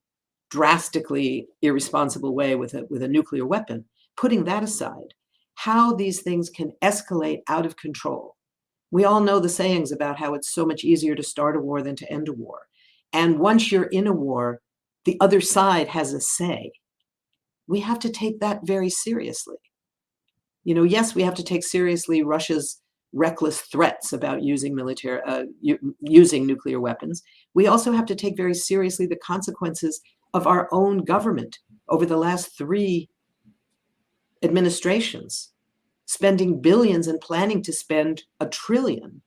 drastically irresponsible way with a nuclear weapon. Putting that aside, how these things can escalate out of control We all know the sayings about how it's so much easier to start a war than to end a war. And once you're in a war, the other side has a say. We have to take that very seriously. Yes, we have to take seriously Russia's reckless threats about using using nuclear weapons. We also have to take very seriously the consequences of our own government over the last 3 administrations, spending billions and planning to spend $1 trillion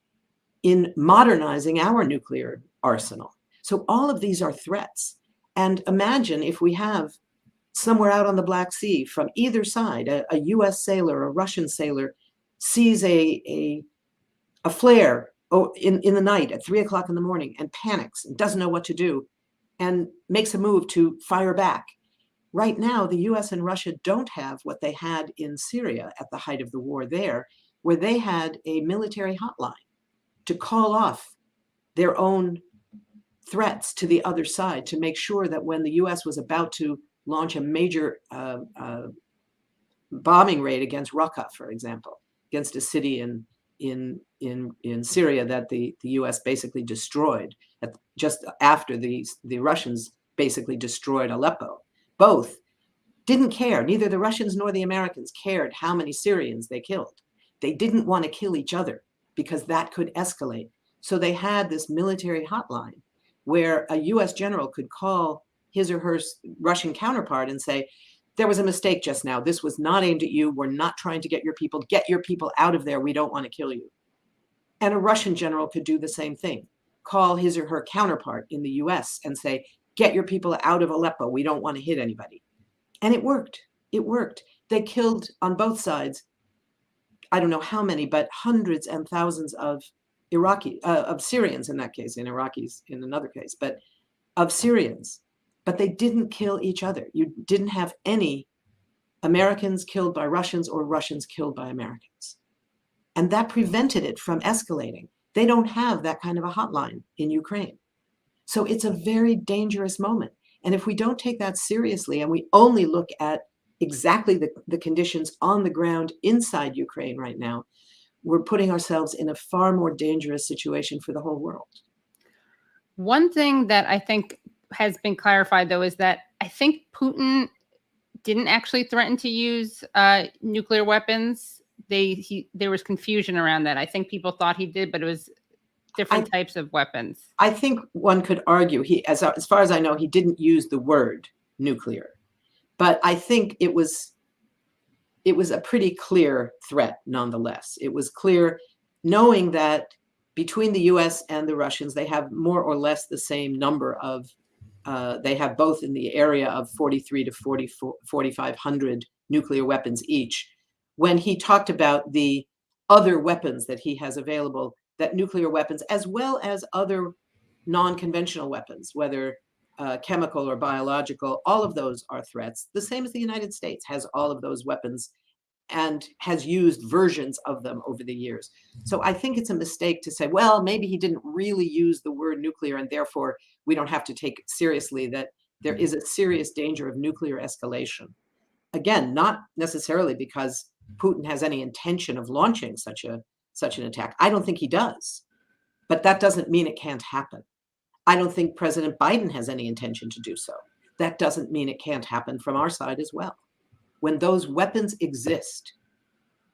in modernizing our nuclear arsenal. So all of these are threats. And imagine if we have somewhere out on the Black Sea from either side, a US sailor, a Russian sailor sees a flare in the night at 3 o'clock in the morning and panics and doesn't know what to do and makes a move to fire back. Right now, the US and Russia don't have what they had in Syria at the height of the war there, where they had a military hotline to call off their own threats to the other side, to make sure that when the US was about to launch a major bombing raid against Raqqa, for example, against a city in Syria that the US basically destroyed just after the Russians basically destroyed Aleppo. Both didn't care. Neither the Russians nor the Americans cared how many Syrians they killed. They didn't want to kill each other because that could escalate. So they had this military hotline where a US general could call his or her Russian counterpart and say, there was a mistake just now. This was not aimed at you. We're not trying to get your people out of there. We don't want to kill you. And a Russian general could do the same thing, call his or her counterpart in the US and say, get your people out of Aleppo. We don't want to hit anybody. And it worked. It worked. They killed on both sides, I don't know how many, but hundreds and thousands of Syrians in that case, and Iraqis in another case, but of Syrians. But they didn't kill each other. You didn't have any Americans killed by Russians or Russians killed by Americans. And that prevented it from escalating. They don't have that kind of a hotline in Ukraine. So it's a very dangerous moment. And if we don't take that seriously and we only look at exactly the conditions on the ground inside Ukraine right now, we're putting ourselves in a far more dangerous situation for the whole world. One thing that I think has been clarified, though, is that I think Putin didn't actually threaten to use nuclear weapons. There was confusion around that. I think people thought he did, but it was different types of weapons. I think one could argue as far as I know, he didn't use the word nuclear, but I think it was a pretty clear threat nonetheless. It was clear, knowing that between the US and the Russians, they have more or less the same number of, they have both in the area of 43 to 4,500 nuclear weapons each. When he talked about the other weapons that he has available, that nuclear weapons, as well as other non-conventional weapons, whether chemical or biological, all of those are threats. The same as the United States has all of those weapons and has used versions of them over the years. So I think it's a mistake to say, well, maybe he didn't really use the word nuclear and therefore we don't have to take seriously that there is a serious danger of nuclear escalation. Again, not necessarily because Putin has any intention of launching such an attack. I don't think he does, but that doesn't mean it can't happen. I don't think President Biden has any intention to do so. That doesn't mean it can't happen from our side as well. When those weapons exist,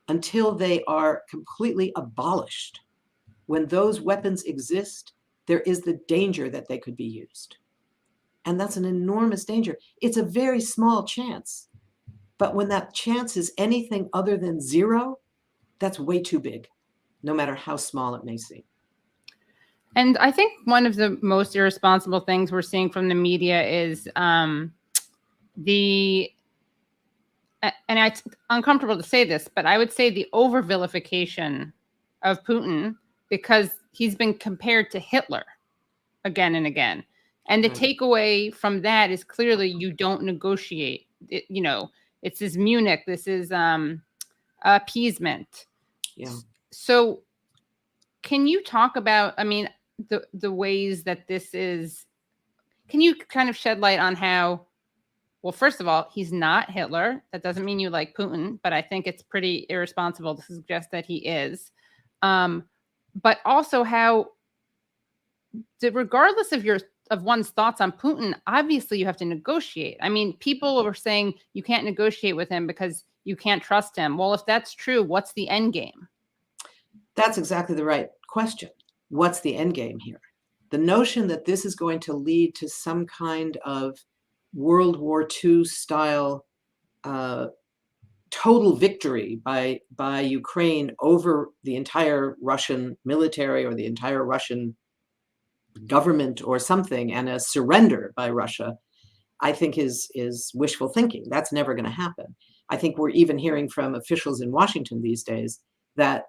until they are completely abolished, when those weapons exist, there is the danger that they could be used. And that's an enormous danger. It's a very small chance. But when that chance is anything other than zero, that's way too big, no matter how small it may seem. And I think one of the most irresponsible things we're seeing from the media is and it's uncomfortable to say this, but I would say the over-vilification of Putin, because he's been compared to Hitler again and again. And the takeaway from that is clearly you don't negotiate. It's this Munich, this is appeasement. Yeah. So can you talk about, the ways that this is, can you kind of shed light on how, well, first of all, he's not Hitler. That doesn't mean you like Putin, but I think it's pretty irresponsible to suggest that he is. but also how, regardless of one's thoughts on Putin, obviously you have to negotiate. I mean, people are saying you can't negotiate with him because you can't trust him. Well, if that's true, what's the end game? That's exactly the right question. What's the end game here? The notion that this is going to lead to some kind of World War II style total victory by Ukraine over the entire Russian military or the entire Russian government or something, and a surrender by Russia, I think is wishful thinking. That's never going to happen. I think we're even hearing from officials in Washington these days that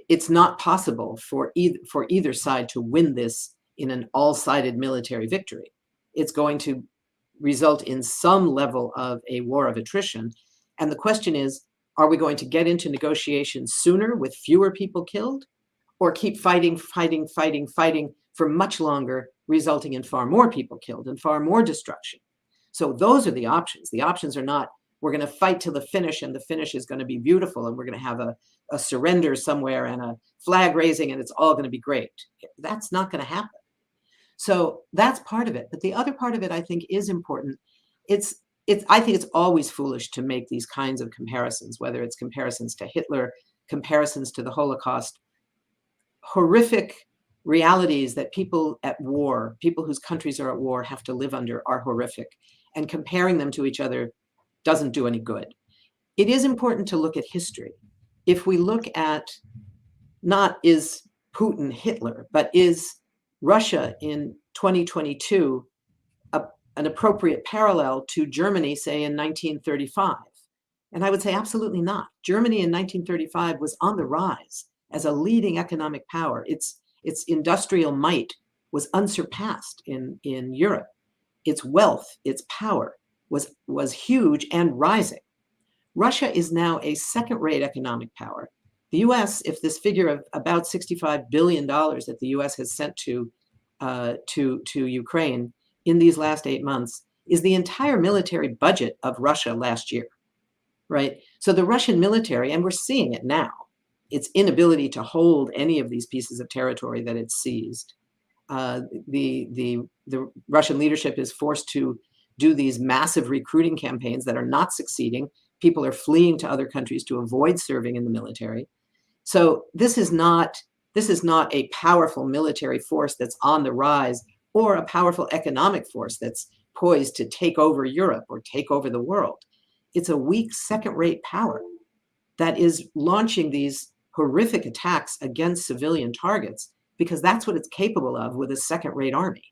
it's not possible for either side to win this in an all-sided military victory. It's going to result in some level of a war of attrition. And the question is, are we going to get into negotiations sooner with fewer people killed, or keep fighting for much longer, resulting in far more people killed and far more destruction? So those are the options. The options are not, we're going to fight till the finish, and the finish is going to be beautiful, and we're going to have a surrender somewhere and a flag raising, and it's all going to be great. That's not going to happen. So that's part of it. But the other part of it, I think, is important. I think it's always foolish to make these kinds of comparisons, whether it's comparisons to Hitler, comparisons to the Holocaust. Horrific realities that people at war, people whose countries are at war, have to live under are horrific. And comparing them to each other doesn't do any good. It is important to look at history. If we look at, not is Putin Hitler, but is Russia in 2022 an appropriate parallel to Germany, say, in 1935? And I would say absolutely not. Germany in 1935 was on the rise as a leading economic power. Its industrial might was unsurpassed in Europe. Its wealth, its power was huge and rising. Russia is now a second-rate economic power. The US, if this figure of about $65 billion that the US has sent to Ukraine in these last 8 months, is the entire military budget of Russia last year, right? So the Russian military, and we're seeing it now, its inability to hold any of these pieces of territory that it's seized. The Russian leadership is forced to do these massive recruiting campaigns that are not succeeding. People are fleeing to other countries to avoid serving in the military. So this is not a powerful military force that's on the rise, or a powerful economic force that's poised to take over Europe or take over the world. It's a weak second-rate power that is launching these horrific attacks against civilian targets because that's what it's capable of with a second-rate army.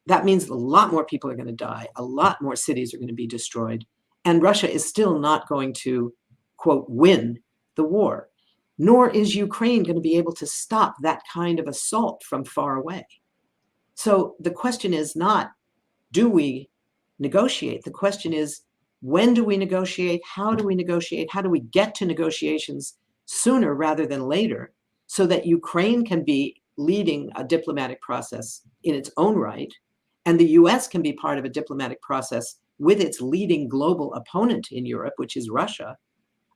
That means a lot more people are going to die, a lot more cities are going to be destroyed, and Russia is still not going to, quote, win the war. Nor is Ukraine going to be able to stop that kind of assault from far away. So the question is not, do we negotiate? The question is, when do we negotiate? How do we negotiate? How do we get to negotiations sooner rather than later, so that Ukraine can be leading a diplomatic process in its own right, and the US can be part of a diplomatic process with its leading global opponent in Europe, which is Russia,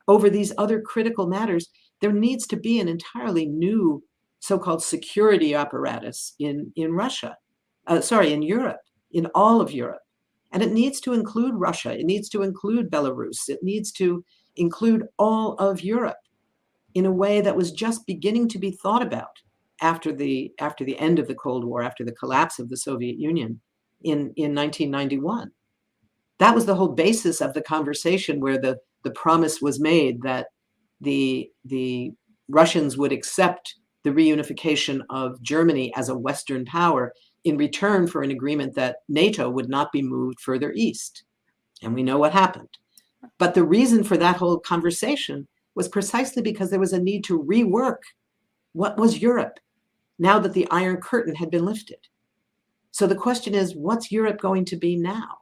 over these other critical matters? There needs to be an entirely new so-called security apparatus in Russia, in Europe, in all of Europe. And it needs to include Russia. It needs to include Belarus. It needs to include all of Europe in a way that was just beginning to be thought about after the end of the Cold War, after the collapse of the Soviet Union in 1991. That was the whole basis of the conversation, where the promise was made that the Russians would accept the reunification of Germany as a Western power in return for an agreement that NATO would not be moved further east. And we know what happened. But the reason for that whole conversation was precisely because there was a need to rework what was Europe now that the Iron Curtain had been lifted. So the question is, what's Europe going to be now?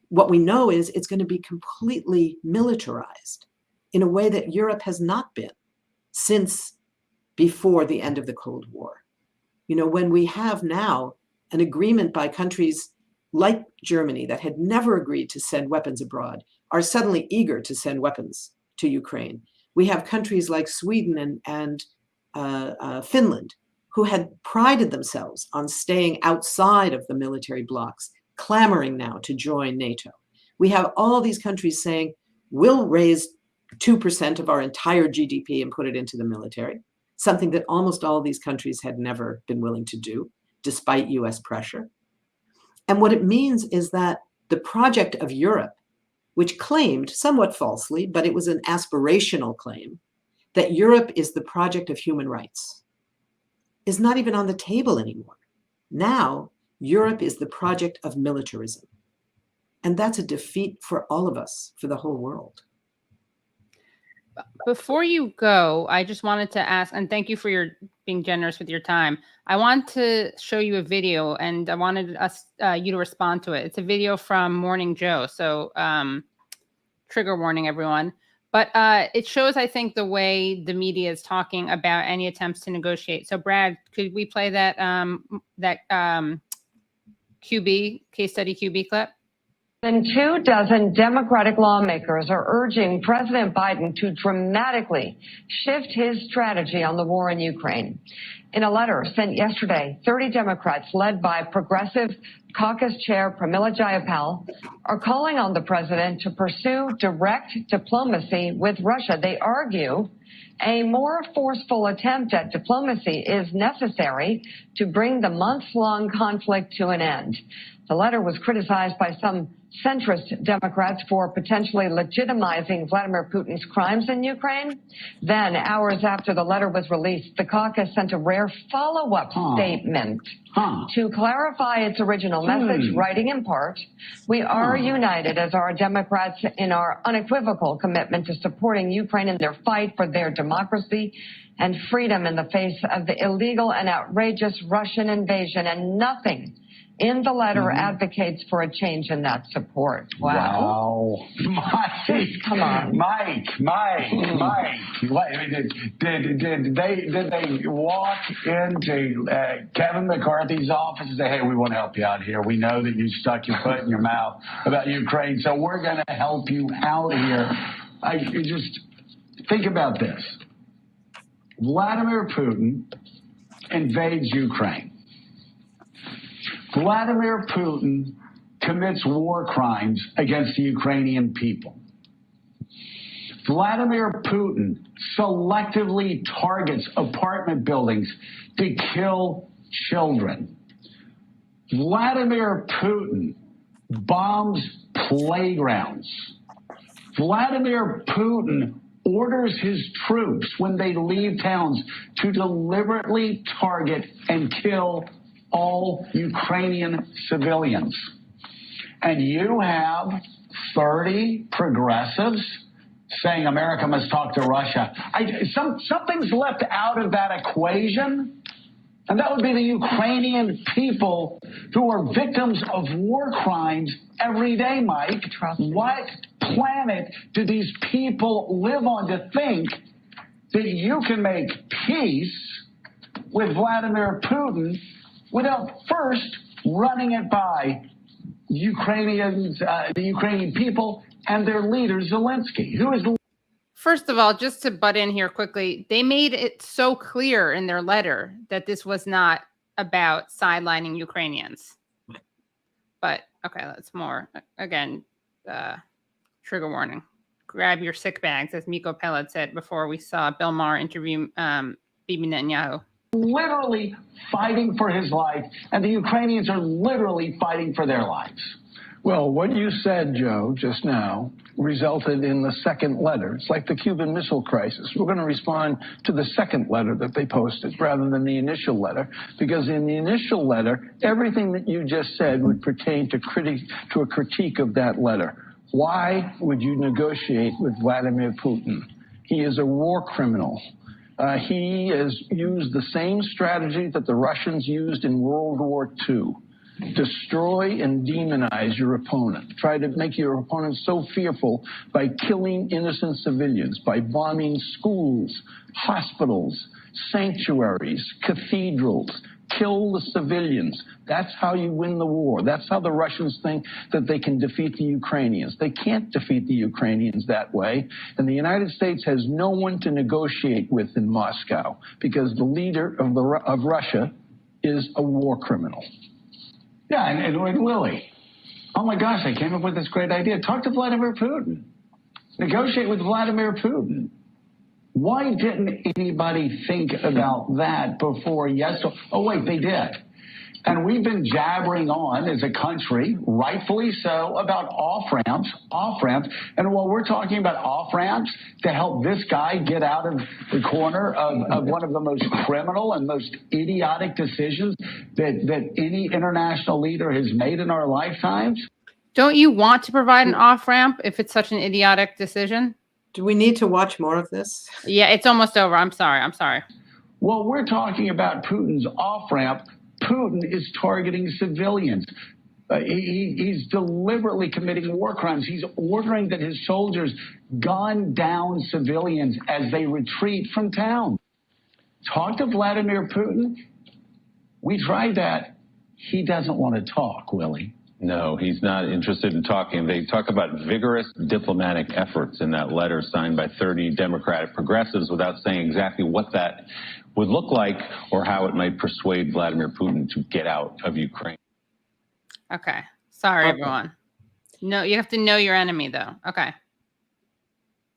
What we know is it's going to be completely militarized in a way that Europe has not been since before the end of the Cold War. You know, when we have now an agreement by countries like Germany that had never agreed to send weapons abroad are suddenly eager to send weapons to Ukraine. We have countries like Sweden and Finland, who had prided themselves on staying outside of the military blocs, clamoring now to join NATO. We have all these countries saying, we'll raise 2% of our entire GDP and put it into the military, something that almost all these countries had never been willing to do, despite US pressure. And what it means is that the project of Europe, which claimed, somewhat falsely, but it was an aspirational claim, that Europe is the project of human rights, is not even on the table anymore. Now, Europe is the project of militarism. And that's a defeat for all of us, for the whole world. Before you go, I just wanted to ask, and thank you for your being generous with your time. I want to show you a video, and I wanted you to respond to it. It's a video from Morning Joe, so trigger warning, everyone. But it shows, I think, the way the media is talking about any attempts to negotiate. So, Brad, could we play that QB case study QB clip? And 24 Democratic lawmakers are urging President Biden to dramatically shift his strategy on the war in Ukraine. In a letter sent yesterday, 30 Democrats, led by Progressive Caucus Chair Pramila Jayapal, are calling on the president to pursue direct diplomacy with Russia. They argue a more forceful attempt at diplomacy is necessary to bring the months-long conflict to an end. The letter was criticized by some centrist Democrats for potentially legitimizing Vladimir Putin's crimes in Ukraine. Then, hours after the letter was released, the caucus sent a rare follow-up statement to clarify its original message, writing in part, "We are united as are Democrats in our unequivocal commitment to supporting Ukraine in their fight for their democracy and freedom in the face of the illegal and outrageous Russian invasion," and nothing in the letter advocates for a change in that support. Wow. Mike, come on. Mike. Did they walk into Kevin McCarthy's office and say, "Hey, we want to help you out here. We know that you stuck your foot in your mouth about Ukraine, so we're going to help you out here"? You just think about this. Vladimir Putin invades Ukraine. Vladimir Putin commits war crimes against the Ukrainian people. Vladimir Putin selectively targets apartment buildings to kill children. Vladimir Putin bombs playgrounds. Vladimir Putin orders his troops, when they leave towns, to deliberately target and kill all Ukrainian civilians. And you have 30 progressives saying America must talk to Russia. Something's left out of that equation, and that would be the Ukrainian people who are victims of war crimes every day, Mike. What planet do these people live on to think that you can make peace with Vladimir Putin without first running it by the Ukrainian people and their leader, Zelensky, who is... First of all, just to butt in here quickly, they made it so clear in their letter that this was not about sidelining Ukrainians. But, okay, that's more. Again, trigger warning. Grab your sick bags, as Miko Pellet said before we saw Bill Maher interview Bibi Netanyahu. Literally fighting for his life, and the Ukrainians are literally fighting for their lives. Well, what you said, Joe, just now, resulted in the second letter. It's like the Cuban Missile Crisis. We're going to respond to the second letter that they posted rather than the initial letter, because in the initial letter, everything that you just said would pertain to a critique of that letter. Why would you negotiate with Vladimir Putin? He is a war criminal. He has used the same strategy that the Russians used in World War II. destroy and demonize your opponent. Try to make your opponent so fearful by killing innocent civilians, by bombing schools, hospitals, sanctuaries, cathedrals. Kill the civilians. That's how you win the war. That's how the Russians think that they can defeat the Ukrainians. They can't defeat the Ukrainians that way. And the United States has no one to negotiate with in Moscow because the leader of Russia is a war criminal. Yeah, and Willie, oh my gosh, I came up with this great idea. Talk to Vladimir Putin. Negotiate with Vladimir Putin. Why didn't anybody think about that before yesterday? Oh, wait, they did. And we've been jabbering on as a country, rightfully so, about off-ramps. And while we're talking about off-ramps to help this guy get out of the corner of one of the most criminal and most idiotic decisions that any international leader has made in our lifetimes. Don't you want to provide an off-ramp if it's such an idiotic decision? Do we need to watch more of this? Yeah, it's almost over. I'm sorry. Well, we're talking about Putin's off-ramp. Putin is targeting civilians. He's deliberately committing war crimes. He's ordering that his soldiers gun down civilians as they retreat from town. Talk to Vladimir Putin. We tried that. He doesn't want to talk, Willie. No, he's not interested in talking. They talk about vigorous diplomatic efforts in that letter signed by 30 Democratic progressives without saying exactly what that would look like or how it might persuade Vladimir Putin to get out of Ukraine. Okay. Sorry, everyone. No, you have to know your enemy, though. Okay.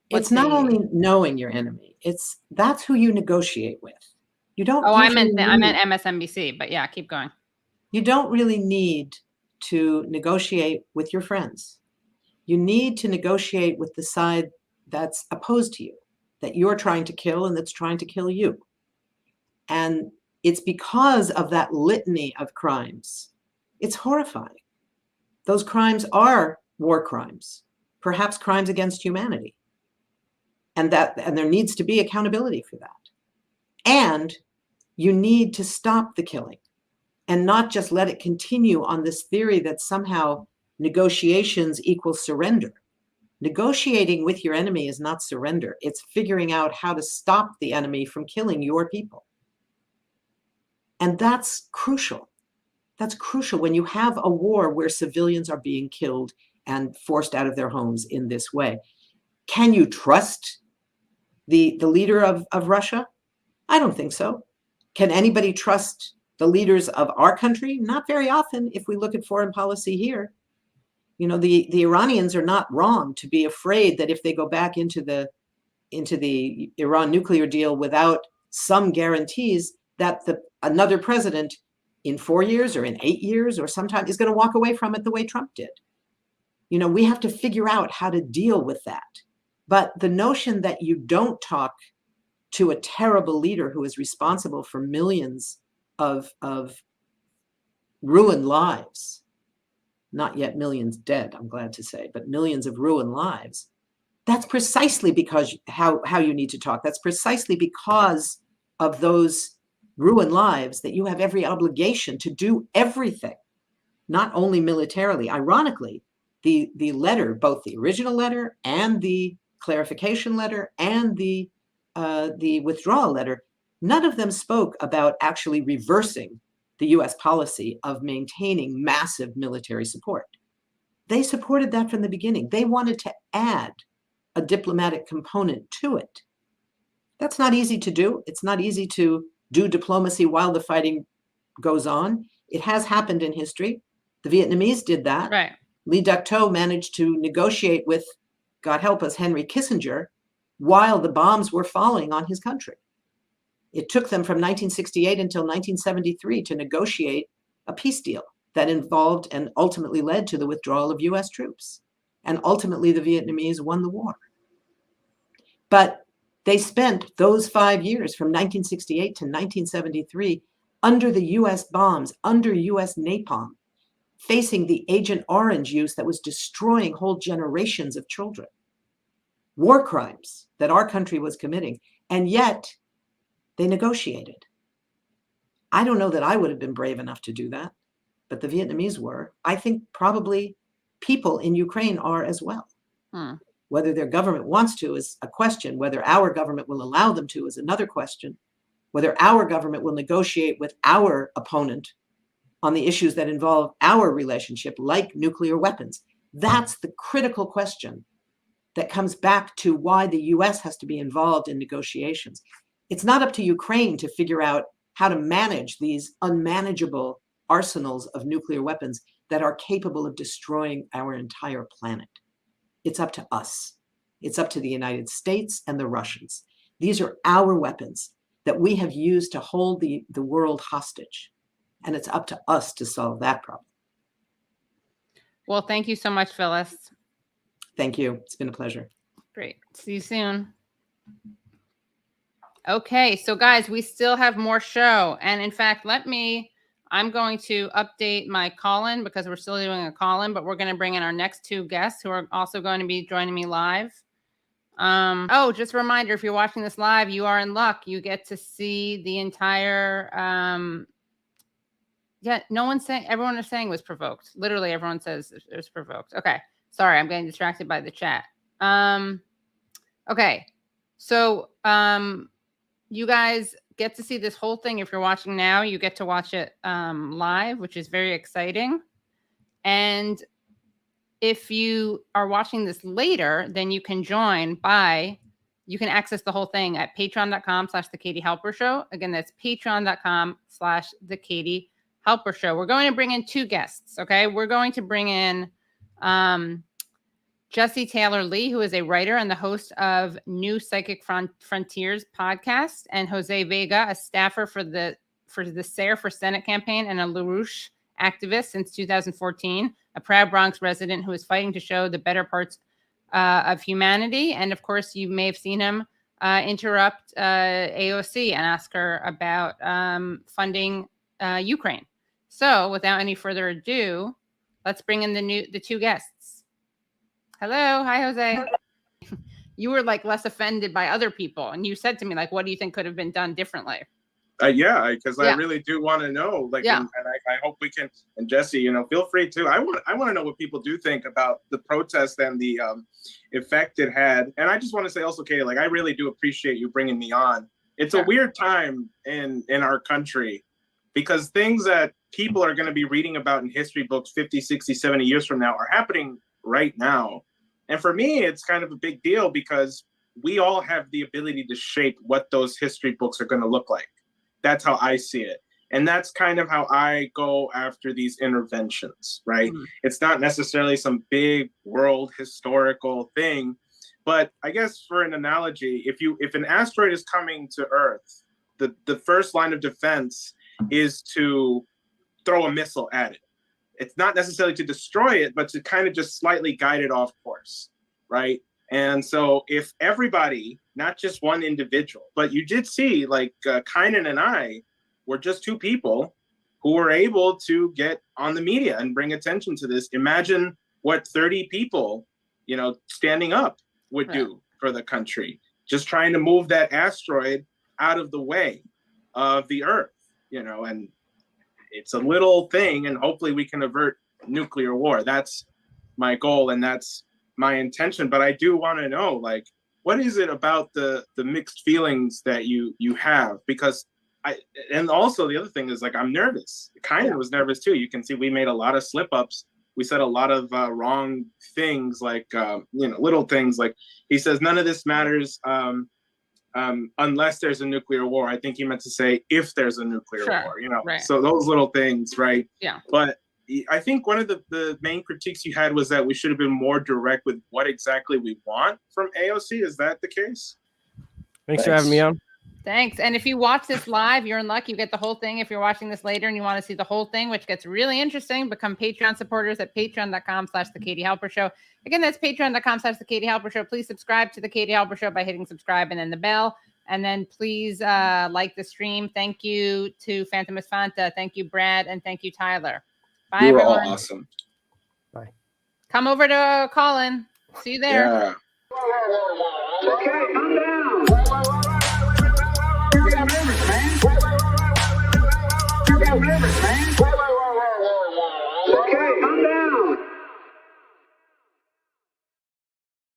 It's not only knowing your enemy. That's who you negotiate with. You don't. Oh, I meant MSNBC, but yeah, keep going. You don't really need to negotiate with your friends. You need to negotiate with the side that's opposed to you, that you're trying to kill and that's trying to kill you. And it's because of that litany of crimes. It's horrifying. Those crimes are war crimes, perhaps crimes against humanity. And there needs to be accountability for that. And you need to stop the killing and not just let it continue on this theory that somehow negotiations equal surrender. Negotiating with your enemy is not surrender. It's figuring out how to stop the enemy from killing your people. And that's crucial. That's crucial when you have a war where civilians are being killed and forced out of their homes in this way. Can you trust the leader of Russia? I don't think so. Can anybody trust the leaders of our country? Not very often, if we look at foreign policy here. You know, the Iranians are not wrong to be afraid that if they go back into the Iran nuclear deal without some guarantees, that another president in 4 years or in 8 years or sometime is going to walk away from it the way Trump did. You know, we have to figure out how to deal with that. But the notion that you don't talk to a terrible leader who is responsible for millions of ruined lives, not yet millions dead, I'm glad to say, but millions of ruined lives, that's precisely because how you need to talk. That's precisely because of those ruined lives that you have every obligation to do everything, not only militarily. Ironically, the letter, both the original letter and the clarification letter and the withdrawal letter, none of them spoke about actually reversing the US policy of maintaining massive military support. They supported that from the beginning. They wanted to add a diplomatic component to it. That's not easy to do. It's not easy to do diplomacy while the fighting goes on. It has happened in history. The Vietnamese did that. Right. Lee Duc-Tho managed to negotiate with, God help us, Henry Kissinger, while the bombs were falling on his country. It took them from 1968 until 1973 to negotiate a peace deal that involved and ultimately led to the withdrawal of US troops. And ultimately, the Vietnamese won the war. But they spent those 5 years from 1968 to 1973 under the US bombs, under US napalm, facing the Agent Orange use that was destroying whole generations of children. War crimes that our country was committing, and yet they negotiated. I don't know that I would have been brave enough to do that. but the Vietnamese were. I think probably people in Ukraine are as well. Whether their government wants to is a question. Whether our government will allow them to is another question. Whether our government will negotiate with our opponent on the issues that involve our relationship, like nuclear weapons. That's the critical question that comes back to why the US has to be involved in negotiations. It's not up to Ukraine to figure out how to manage these unmanageable arsenals of nuclear weapons that are capable of destroying our entire planet. It's up to us. It's up to the United States and the Russians. These are our weapons that we have used to hold the world hostage. And it's up to us to solve that problem. Well, thank you so much, Phyllis. Thank you. It's been a pleasure. Great. See you soon. Okay, so guys, we still have more show. And in fact, I'm going to update my call-in because we're still doing a call-in, but we're going to bring in our next two guests who are also going to be joining me live. Just a reminder, if you're watching this live, you are in luck. You get to see the entire, everyone is saying was provoked. Literally everyone says it was provoked. Okay. Sorry, I'm getting distracted by the chat. Okay. So, you guys get to see this whole thing. If you're watching now, you get to watch it live, which is very exciting. And if you are watching this later, then you can you can access the whole thing at patreon.com/The Katie Halper Show. Again, that's patreon.com/The Katie Halper Show. We're going to bring in two guests, okay? We're going to bring in Jesse Taylor Lee, who is a writer and the host of New Psychic Frontiers podcast, and Jose Vega, a staffer for the SARE for Senate campaign and a LaRouche activist since 2014, a proud Bronx resident who is fighting to show the better parts of humanity. And of course, you may have seen him interrupt AOC and ask her about funding Ukraine. So without any further ado, let's bring in the two guests. Hello. Hi, Jose. You were like less offended by other people. And you said to me, like, what do you think could have been done differently? Because I really do want to know, and I hope we can, and Jesse, feel free to, I want to know what people do think about the protest and the effect it had. And I just want to say also, Katie, I really do appreciate you bringing me on. It's a weird time in our country because things that people are going to be reading about in history books 50, 60, 70 years from now are happening right now. And for me, it's kind of a big deal because we all have the ability to shape what those history books are going to look like. That's how I see it. And that's kind of how I go after these interventions, right? Mm-hmm. It's not necessarily some big world historical thing, but I guess for an analogy, if an asteroid is coming to Earth, the first line of defense is to throw a missile at it. It's not necessarily to destroy it, but to kind of just slightly guide it off course, right? And so if everybody, not just one individual, but you did see Kynan and I were just two people who were able to get on the media and bring attention to this. Imagine what 30 people, standing up would do for the country, just trying to move that asteroid out of the way of the Earth, and it's a little thing, and hopefully we can avert nuclear war. That's my goal, and that's my intention. But I do want to know, what is it about the mixed feelings that you have? Because and also the other thing is, I'm nervous. Kynan was nervous too. You can see we made a lot of slip-ups. We said a lot of wrong things, little things. He says, none of this matters unless there's a nuclear war. I think he meant to say if there's a nuclear war, right. So those little things, right? Yeah. But I think one of the main critiques you had was that we should have been more direct with what exactly we want from AOC. Is that the case? Thanks for having me on. Thanks. And if you watch this live, you're in luck. You get the whole thing. If you're watching this later and you want to see the whole thing, which gets really interesting, become Patreon supporters at patreon.com/The Katie Halper Show. Again, that's patreon.com/The Katie Halper Show. Please subscribe to The Katie Halper Show by hitting subscribe and then the bell. And then please like the stream. Thank you to Phantom Fanta. Thank you, Brad. And thank you, Tyler. Bye, You're everyone. all awesome. Bye. Come over to Colin. See you there. Yeah. Okay, calm down. You're getting nervous, man. You're getting nervous, man.